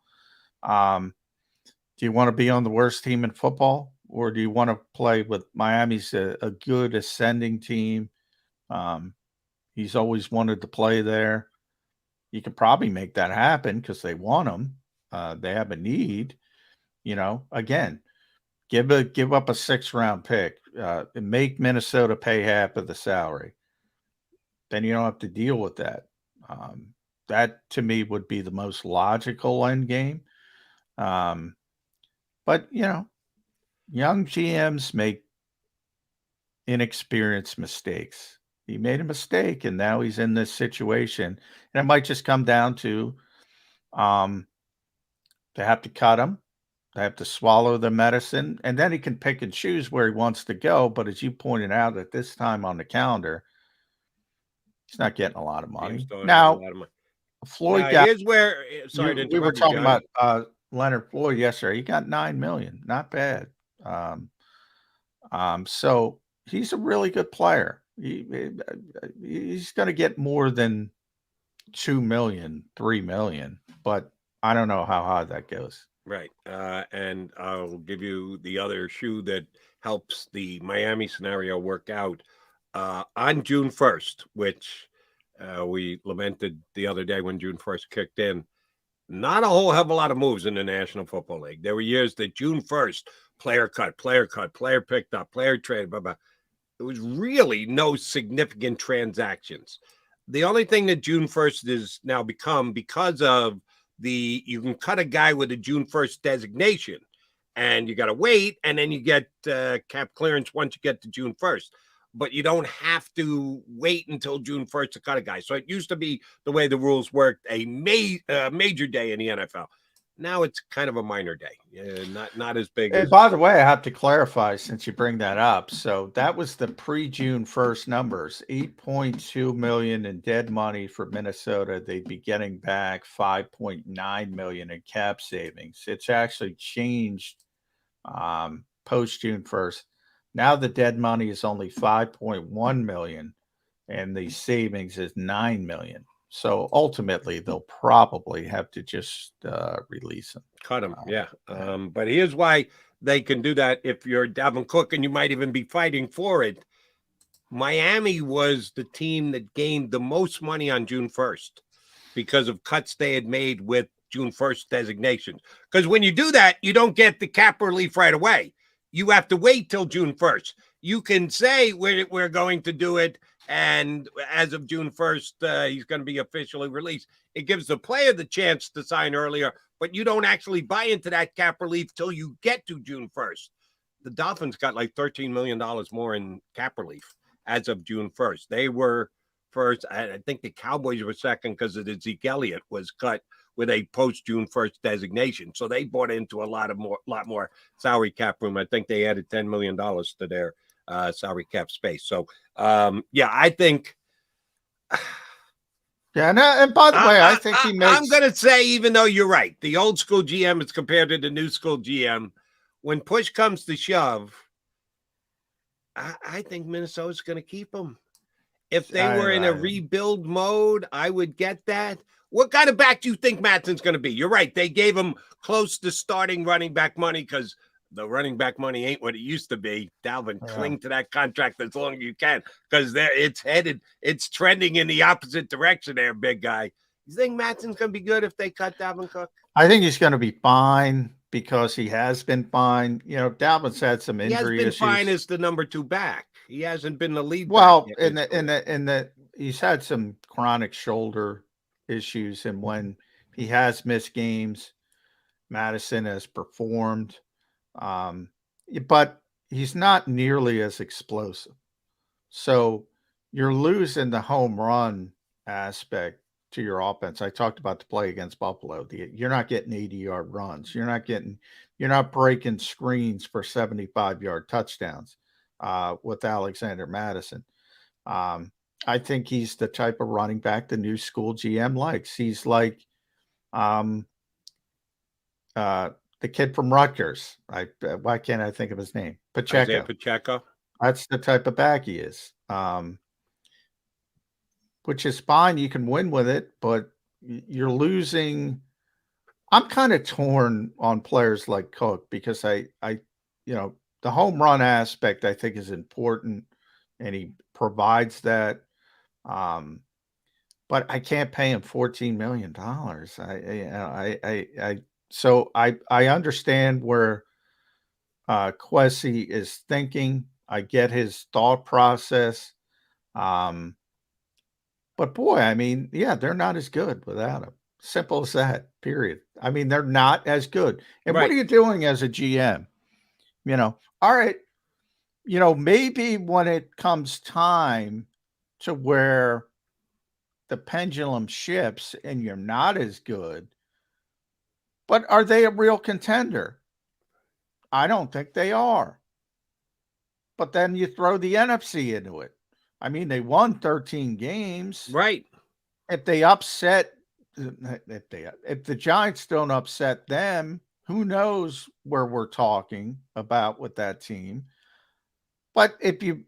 Do you want to be on the worst team in football, or do you want to play with Miami's a good ascending team? He's always wanted to play there. You can probably make that happen because they want him. They have a need, again, give up a 6th-round pick, and make Minnesota pay half of the salary. Then you don't have to deal with that. That to me would be the most logical end game. But young GMs make inexperienced mistakes. He made a mistake, and now he's in this situation. And it might just come down to they have to cut him. They have to swallow the medicine. And then he can pick and choose where he wants to go. But as you pointed out, at this time on the calendar, he's not getting a lot of money. Now, Floyd here's where – sorry, we were talking about Leonard Floyd yesterday. He got $9 million. Not bad. So he's a really good player. He's going to get more than $2 million, $3 million. But I don't know how high that goes. Right. And I'll give you the other shoe that helps the Miami scenario work out. On June 1st, which we lamented the other day when June 1st kicked in, not a whole hell of a lot of moves in the National Football League. There were years that June 1st, player cut, player picked up, player traded, blah, blah. It was really no significant transactions. The only thing that June 1st is now become, because of you can cut a guy with a June 1st designation, and you got to wait, and then you get cap clearance once you get to June 1st. But you don't have to wait until June 1st to cut a guy. So it used to be the way the rules worked, a major day in the NFL. Now it's kind of a minor day, not as big. And by the way, I have to clarify since you bring that up. So that was the pre-June 1st numbers, $8.2 million in dead money for Minnesota. They'd be getting back $5.9 million in cap savings. It's actually changed post-June 1st. Now the dead money is only $5.1 million, and the savings is $9 million. So ultimately, they'll probably have to just release him. Cut him, yeah. But here's why they can do that if you're Dalvin Cook, and you might even be fighting for it. Miami was the team that gained the most money on June 1st because of cuts they had made with June 1st designations. Because when you do that, you don't get the cap relief right away. You have to wait till June 1st. You can say we're going to do it, and as of June 1st, he's going to be officially released. It gives the player the chance to sign earlier, but you don't actually buy into that cap relief till you get to June 1st. The Dolphins got like $13 million more in cap relief as of June 1st. They were first. I think the Cowboys were second because of Zeke Elliott was cut with a post-June 1st designation. So they bought into a lot more salary cap room. I think they added $10 million to their salary cap space. So, yeah, I think. Yeah, and by the way, I think he makes. I'm going to say, even though you're right, the old school GM is compared to the new school GM. When push comes to shove, I think Minnesota's going to keep him. If they were in a rebuild mode, I would get that. What kind of back do you think Mattson's going to be? You're right. They gave him close to starting running back money because the running back money ain't what it used to be. Dalvin, cling to that contract as long as you can because it's trending in the opposite direction there, big guy. You think Mattson's going to be good if they cut Dalvin Cook? I think he's going to be fine because he has been fine. You know, Dalvin's had some injury issues. He has been fine as the number 2 back. He hasn't been the lead. Well, he's had some chronic shoulder issues, and when he has missed games, Madison has performed, but he's not nearly as explosive. So you're losing the home run aspect to your offense. I talked about the play against Buffalo. You're not getting 80-yard runs. You're not breaking screens for 75-yard touchdowns with Alexander Madison. I think he's the type of running back the new school GM likes. He's like the kid from Rutgers. Why can't I think of his name? Pacheco. Pacheco. That's the type of back he is, which is fine. You can win with it, but you're losing. I'm kind of torn on players like Cook because the home run aspect I think is important, and he provides that. But I can't pay him $14 million. So I understand where Kwesi is thinking. I get his thought process. But boy, I mean, yeah, they're not as good without him. Simple as that, period. I mean, they're not as good. And what are you doing as a GM? All right, maybe when it comes time to where the pendulum shifts and you're not as good, but are they a real contender? I don't think they are. But then you throw the NFC into it. I mean, they won 13 games. Right. If the Giants don't upset them, who knows where we're talking about with that team. But if you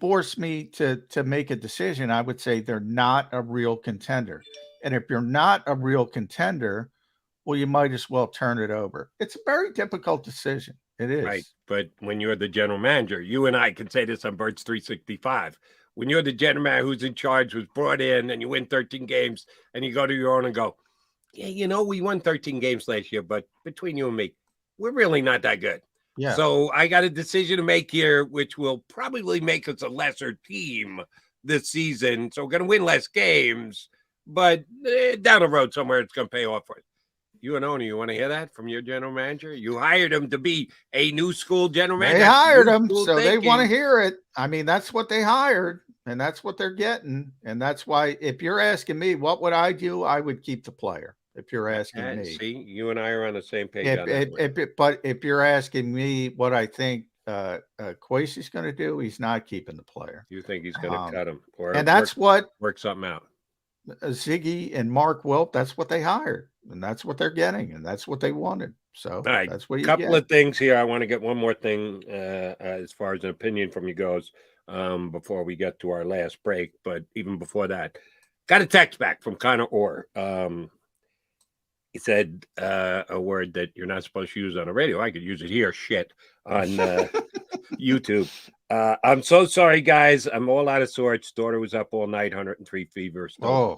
force me to make a decision, I would say they're not a real contender. And if you're not a real contender, well, you might as well turn it over. It's a very difficult decision. It is. Right. But when you're the general manager, you and I can say this on Birds 365. When you're the general manager who's in charge, was brought in, and you win 13 games, and you go to your own and go, yeah, we won 13 games last year, but between you and me, we're really not that good. Yeah. So I got a decision to make here, which will probably make us a lesser team this season. So we're going to win less games, but down the road somewhere it's going to pay off for us. You and Oni, you want to hear that from your general manager? You hired him to be a new school general manager. They hired him, so they want to hear it. I mean, that's what they hired, and that's what they're getting. And that's why, if you're asking me, what would I do? I would keep the player. If you're asking me, see, you and I are on the same page. But if you're asking me what I think Kwesi's going to do, he's not keeping the player. You think he's going to cut him, and that's what work something out. Ziggy and Mark Wilt, that's what they hired, and that's what they're getting, and that's what they wanted. So all right, that's what you couple get. of things here. I want to get one more thing as far as an opinion from you goes before we get to our last break. But even before that, got a text back from Connor Orr. He said a word that you're not supposed to use on the radio. I could use it here, shit, on YouTube. I'm so sorry, guys. I'm all out of sorts. Daughter was up all night, 103 fever. So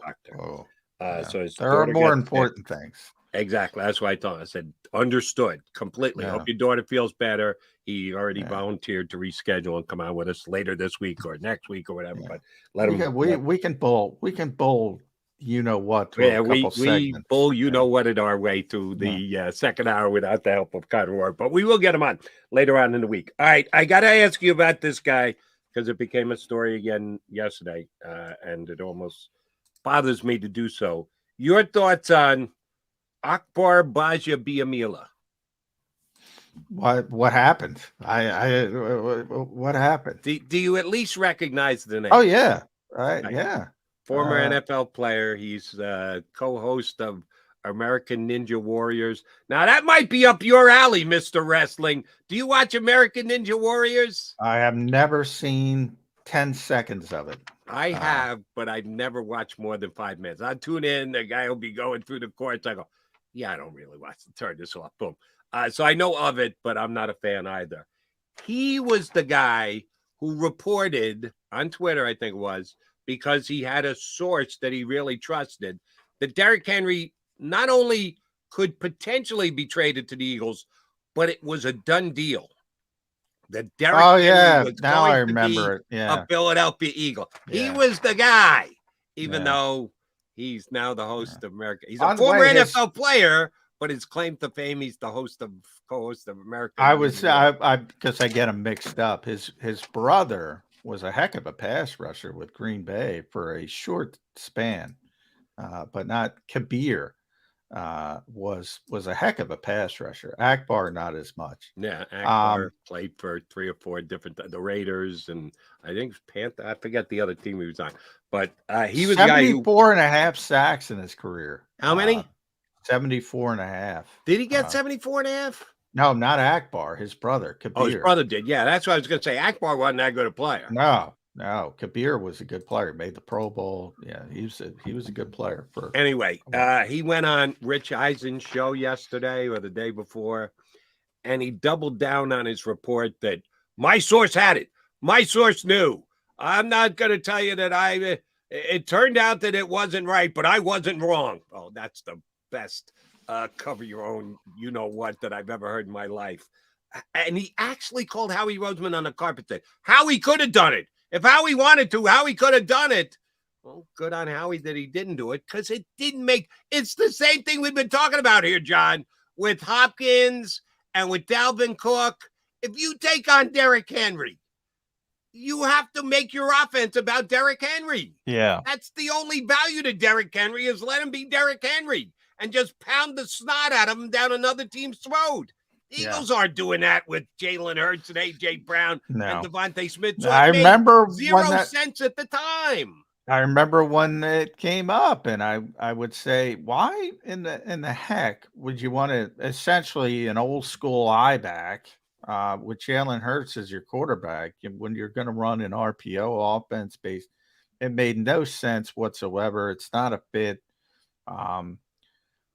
there are more important things. Exactly. That's why I thought. I said, understood completely. Yeah. Hope your daughter feels better. He already volunteered to reschedule and come out with us later this week or next week or whatever. But let him. We can bowl. You know what? Yeah, we bull what it our way through the second hour without the help of Connor, but we will get him on later on in the week. All right, I got to ask you about this guy because it became a story again yesterday, and it almost bothers me to do so. Your thoughts on Akbar Baja Biamila? What happened? What happened? Do you at least recognize the name? Oh yeah, right, yeah. Former NFL player. He's co-host of American Ninja Warriors. Now, that might be up your alley, Mr. Wrestling. Do you watch American Ninja Warriors? I have never seen 10 seconds of it. I have, but I've never watched more than 5 minutes. I tune in. The guy will be going through the courts. I go, yeah, I don't really watch the turn this off. Boom. So I know of it, but I'm not a fan either. He was the guy who reported on Twitter, I think it was, because he had a source that he really trusted, that Derrick Henry not only could potentially be traded to the Eagles, but it was a done deal. That Derrick Henry was now I going remember to be it. a Philadelphia Eagle. Yeah. He was the guy, even though he's now the host of America. He's a former NFL player, but his claim to fame, he's the co-host of America. I because I get him mixed up. His brother was a heck of a pass rusher with Green Bay for a short span, but not Kabir was a heck of a pass rusher. Akbar, not as much. Yeah, Akbar played for 3 or 4 different, the Raiders, and I think Panther. I forget the other team he was on, but he was 74 and a half sacks in his career. How many? 74 and a half. Did he get 74 and a half? No, not Akbar. His brother, Kabir. Oh, his brother did. Yeah, that's what I was going to say. Akbar wasn't that good a player. No. Kabir was a good player. Made the Pro Bowl. Yeah, he was a good player. Anyway, he went on Rich Eisen's show yesterday or the day before, and he doubled down on his report that my source had it. My source knew. I'm not going to tell you that it turned out that it wasn't right, but I wasn't wrong. Oh, that's the best cover your own you-know-what that I've ever heard in my life. And he actually called Howie Roseman on the carpet, said Howie could have done it. If Howie wanted to, Howie could have done it. Well, good on Howie that he didn't do it, because it didn't make – it's the same thing we've been talking about here, John, with Hopkins and with Dalvin Cook. If you take on Derrick Henry, you have to make your offense about Derrick Henry. Yeah. That's the only value to Derrick Henry, is let him be Derrick Henry and just pound the snot out of him down another team's throat. The Eagles aren't doing that with Jalen Hurts and A.J. Brown and Devontae Smith. So I remember zero sense at the time. I remember when it came up, and I would say, why in the heck would you want to essentially an old school eye back with Jalen Hurts as your quarterback when you're going to run an RPO offense based? It made no sense whatsoever. It's not a fit.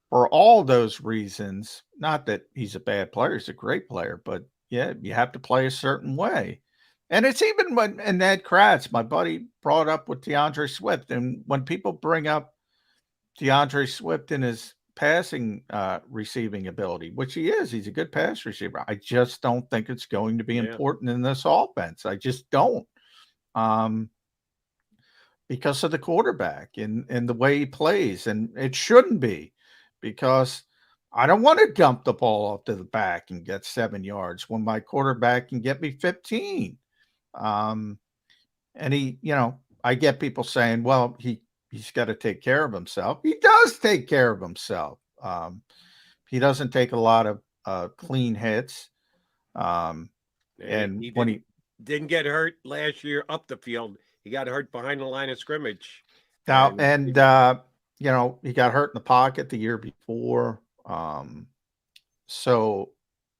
For all those reasons, not that he's a bad player, he's a great player, but yeah, you have to play a certain way. And it's even when Ned Kratz, my buddy, brought up with DeAndre Swift. And when people bring up DeAndre Swift and his passing receiving ability, which he is. He's a good pass receiver. I just don't think it's going to be important in this offense. I just don't. Because of the quarterback and the way he plays. And it shouldn't be, because I don't want to dump the ball off to the back and get 7 yards when my quarterback can get me 15. And he, I get people saying, well, he's got to take care of himself. He does take care of himself. He doesn't take a lot of clean hits. And when he didn't get hurt last year up the field, he got hurt behind the line of scrimmage. Now, he got hurt in the pocket the year before. So,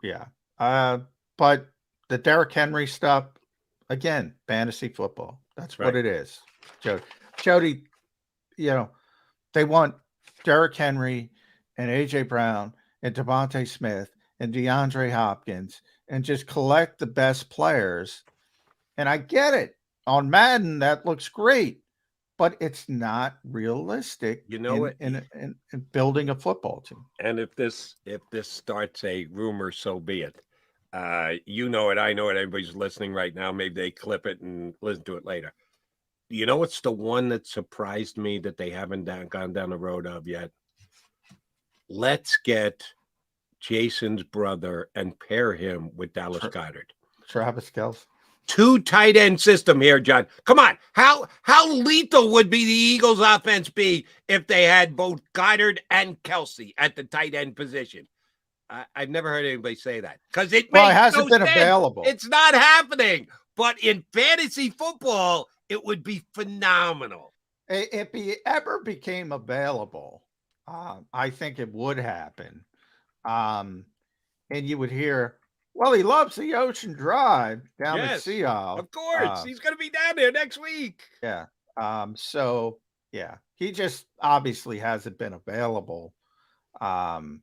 yeah. But the Derrick Henry stuff, again, fantasy football. That's what it is. Jody, they want Derrick Henry and A.J. Brown and Devontae Smith and DeAndre Hopkins and just collect the best players. And I get it. On Madden, that looks great, but it's not realistic. In building a football team. And if this starts a rumor, so be it. You know it, I know it. Everybody's listening right now. Maybe they clip it and listen to it later. It's the one that surprised me that they haven't gone down the road of yet. Let's get Jason's brother and pair him with Dallas Goedert. Travis Kelce. 2 tight end system here, John. Come on. How lethal would be the Eagles offense be if they had both Goddard and Kelce at the tight end position? I've never heard anybody say that, because it hasn't been available. It's not happening. But in fantasy football, it would be phenomenal. If he ever became available, I think it would happen. And you would hear, well, he loves the Ocean Drive down at Sea Isle. Of course. He's going to be down there next week. Yeah. So, yeah, he just obviously hasn't been available. And,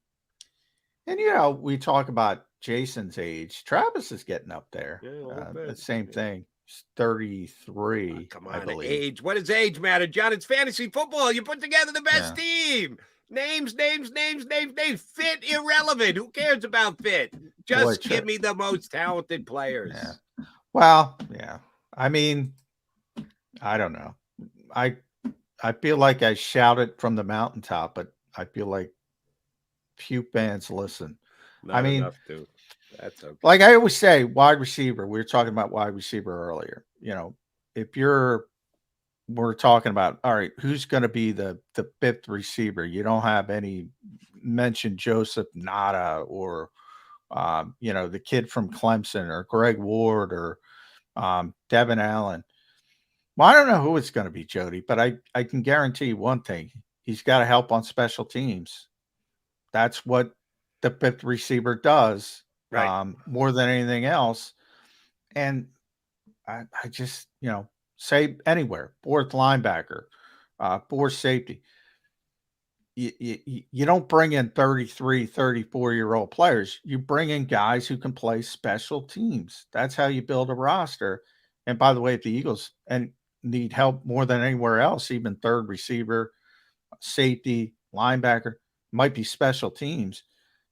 we talk about Jason's age. Travis is getting up there. The same thing. He's 33. Come on, age. What does age matter, John? It's fantasy football. You put together the best team. Names. Fit irrelevant. Who cares about fit? Just give me the most talented players. Yeah. Well, yeah. I mean, I don't know. I feel like I shouted from the mountaintop, but I feel like few fans listen. Not enough to. That's okay. Like I always say, wide receiver. We were talking about wide receiver earlier. If we're talking about, all right, who's going to be the 5th receiver? You don't have any mention Joseph Nada or, the kid from Clemson or Greg Ward or Devin Allen. Well, I don't know who it's going to be, Jody, but I can guarantee you one thing. He's got to help on special teams. That's what the 5th receiver does, more than anything else. And I just, say anywhere, 4th linebacker, 4th safety. You don't bring in 33, 34-year-old players. You bring in guys who can play special teams. That's how you build a roster. And by the way, if the Eagles need help more than anywhere else, even 3rd receiver, safety, linebacker, might be special teams.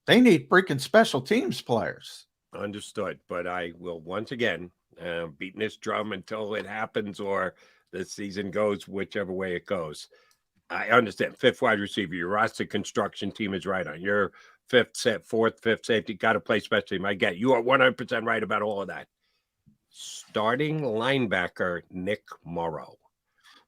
They need freaking special teams players. Understood. But I will once again beating this drum until it happens or the season goes whichever way it goes. I understand 5th wide receiver. Your roster construction team is right on. Your 4th, 5th safety got to play special team. I get you are 100% right about all of that. Starting linebacker Nick Morrow.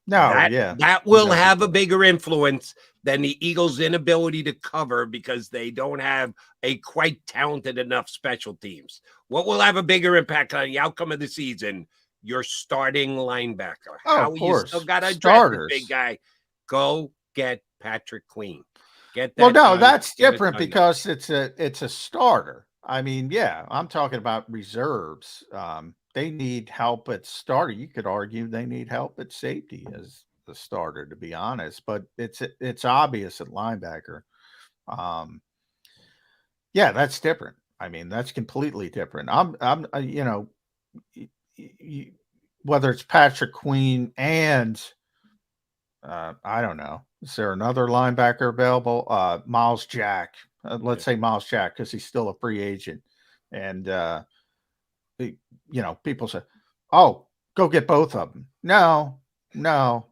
That will have a bigger influence than the Eagles' inability to cover because they don't have a quite talented enough special teams. What will have a bigger impact on the outcome of the season? Your starting linebacker. How you still got to address the big guy. Go get Patrick Queen. Get that. Well, no, that's different because it's a starter. I mean, yeah, I'm talking about reserves. They need help at starter. You could argue they need help at safety as the starter, to be honest, but it's obvious at linebacker. Yeah, that's different. I mean, that's completely different. I'm whether it's Patrick Queen and I don't know. Is there another linebacker available? Miles Jack. Let's say Miles Jack because he's still a free agent. And, people say, oh, go get both of them. No. Now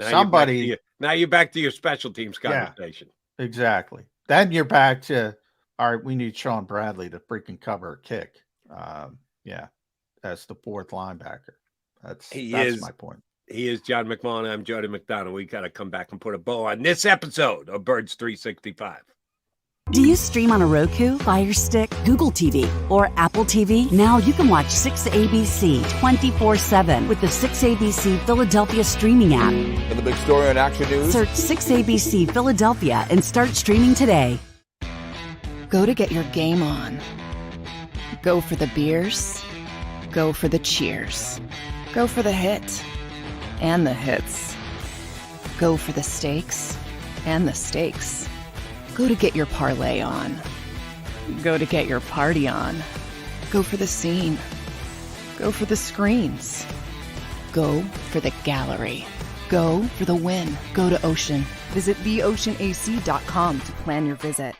somebody. You're back to your special teams conversation. Yeah, exactly. Then you're back to, all right, we need Sean Bradley to freaking cover a kick. That's the fourth linebacker. That's my point. He is John McMullen. I'm Jody McDonald. We got to come back and put a bow on this episode of Birds 365. Do you stream on a Roku, Fire Stick, Google TV, or Apple TV? Now you can watch 6ABC 24/7 with the 6ABC Philadelphia streaming app. And the big story on Action News? Search 6ABC Philadelphia and start streaming today. Go to get your game on. Go for the beers. Go for the cheers. Go for the hit and the hits. Go for the stakes and the stakes. Go to get your parlay on. Go to get your party on. Go for the scene. Go for the screens. Go for the gallery. Go for the win. Go to Ocean. Visit theoceanac.com to plan your visit.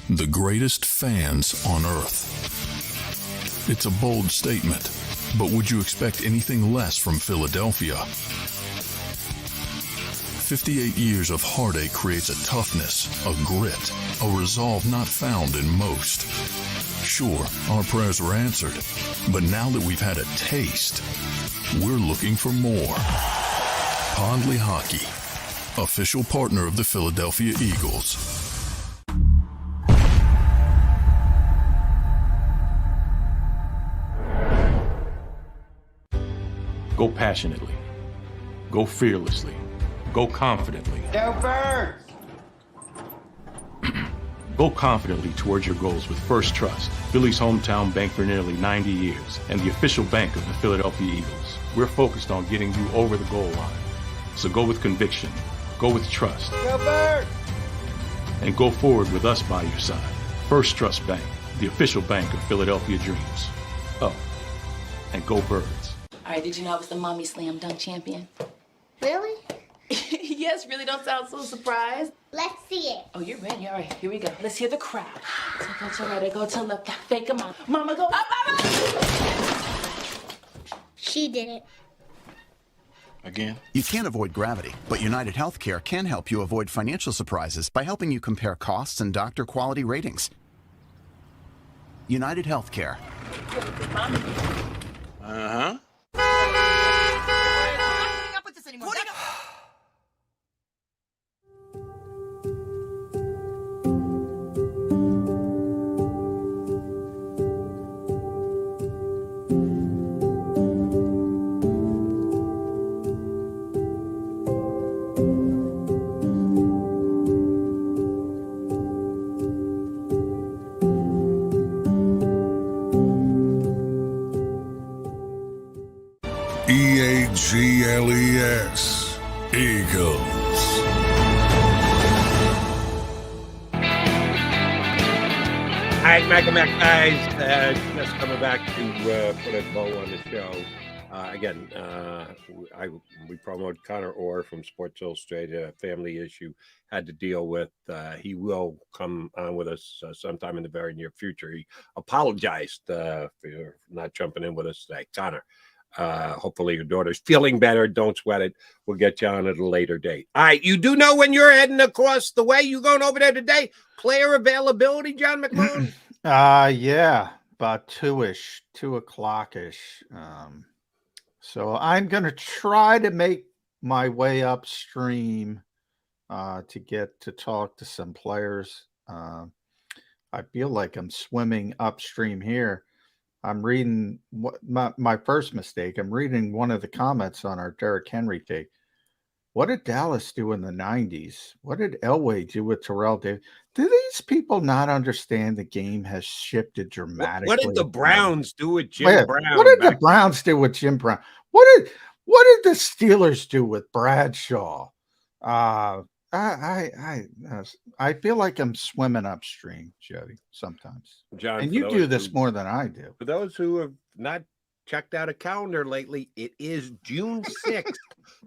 The greatest fans on earth. It's a bold statement, but would you expect anything less from Philadelphia? 58 years of heartache creates a toughness, a grit, a resolve not found in most. Sure, our prayers were answered, but now that we've had a taste, we're looking for more. Pondley Hockey, official partner of the Philadelphia Eagles. Go passionately. Go fearlessly. Go confidently. Go Birds! Go confidently towards your goals with First Trust, Philly's hometown bank for nearly 90 years, and the official bank of the Philadelphia Eagles. We're focused on getting you over the goal line. So go with conviction, go with trust, Go Birds! and go forward with us by your side. First Trust Bank, the official bank of Philadelphia dreams. Oh, and go Birds. All right, did you know I was the mommy slam dunk champion? Really? Yes, really don't sound so surprised. Let's see it. Oh, you're ready. All right, here we go. Let's hear the crowd. So go to right, go to left, fake 'em out. Mama, go up, mama! She did it. Again? You can't avoid gravity, but United Healthcare can help you avoid financial surprises by helping you compare costs and doctor quality ratings. United Healthcare. Uh-huh. EAGLES, Eagles. All right, Mega Mac guys, just coming back to put a bow on the show. We promoted Connor Orr from Sports Illustrated, a family issue had to deal with. He will come on with us sometime in the very near future. He apologized for not jumping in with us today. Connor, hopefully your daughter's feeling better. Don't sweat it. We'll get you on at a later date. All right, you do know when you're heading across the way, you going over there today? Player availability, John McMullen? Yeah, about 2 o'clock-ish. So I'm going to try to make my way upstream to get to talk to some players. I feel like I'm swimming upstream here. I'm reading my first mistake. I'm reading one of the comments on our Derrick Henry take. What did Dallas do in the 90s? What did Elway do with Terrell Davis? Do these people not understand the game has shifted dramatically? What did the Browns do with Jim Brown? What did the Browns do with Jim Brown? What did the Steelers do with Bradshaw? I feel like I'm swimming upstream, Jody, sometimes. John, and you do this more than I do. For those who have not checked out a calendar lately. It is June 6th,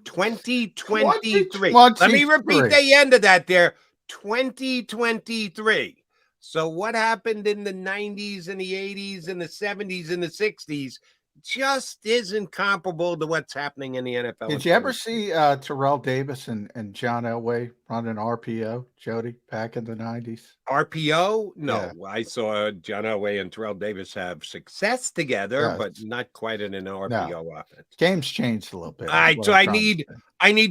2023. Let me repeat the end of that there. 2023. So what happened in the 90s and the 80s and the 70s and the 60s just isn't comparable to what's happening in the NFL. Did you ever see Terrell Davis and John Elway run an RPO, Jody, back in the 90s? RPO? No, yeah. I saw John Elway and Terrell Davis have success together, but not quite in an RPO offense. Game's changed a little bit. All right, so I need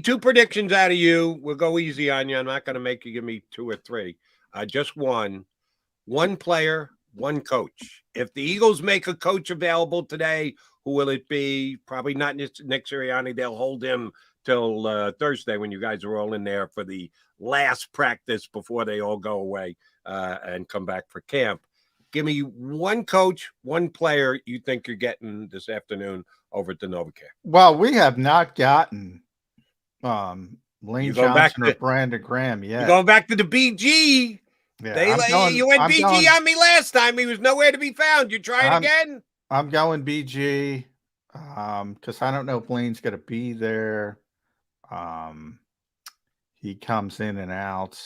2 predictions out of you. We'll go easy on you. I'm not going to make you give me 2 or 3. Just one player, 1 coach. If the Eagles make a coach available today, who will it be? Probably not Nick Sirianni. They'll hold him till Thursday when you guys are all in there for the last practice before they all go away and come back for camp. Give me 1 coach, 1 player you think you're getting this afternoon over at the NovaCare. Well, we have not gotten Lane Johnson or Brandon Graham yet. You're going back to the BG. Yeah, you went BG on me last time. He was nowhere to be found. You try it again? I'm going BG because I don't know if Lane's going to be there. He comes in and out.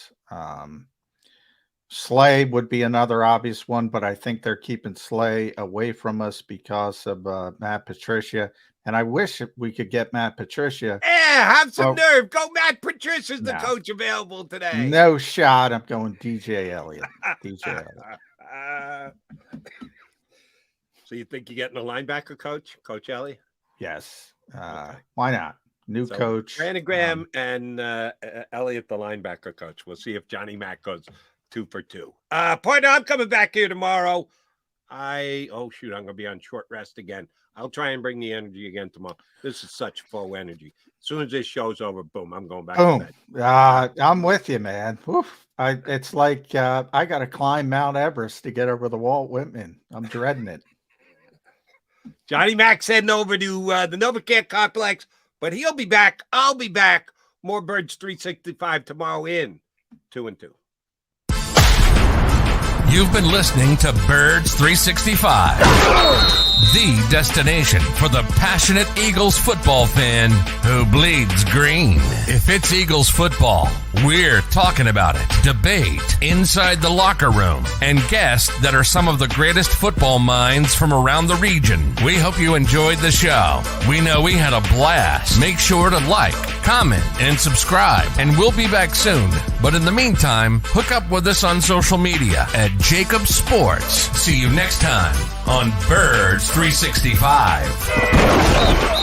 Slay would be another obvious one, but I think they're keeping Slay away from us because of Matt Patricia. And I wish we could get Matt Patricia. Yeah, have some nerve. Go Matt Patricia's the coach available today. No shot. I'm going DJ Elliott. DJ Elliott. So you think you're getting a linebacker coach, Coach Elliott? Yes. Why not? New coach. Brandon Graham and Elliott, the linebacker coach. We'll see if Johnny Mack goes 2 for 2. Partner, I'm coming back here tomorrow. I'm going to be on short rest again. I'll try and bring the energy again tomorrow. This is such full energy. As soon as this show's over, boom, I'm going back to bed. I'm with you, man. Oof. It's like I got to climb Mount Everest to get over the Walt Whitman. I'm dreading it. Johnny Mack's heading over to the NovaCare complex, but he'll be back. I'll be back. More Birds 365 tomorrow in 2 and 2. You've been listening to Birds 365, the destination for the passionate Eagles football fan who bleeds green. If it's Eagles football, we're talking about it. Debate, inside the locker room, and guests that are some of the greatest football minds from around the region. We hope you enjoyed the show. We know we had a blast. Make sure to like, comment, and subscribe, and we'll be back soon. But in the meantime, hook up with us on social media at JAKIB Sports. See you next time on Birds 365.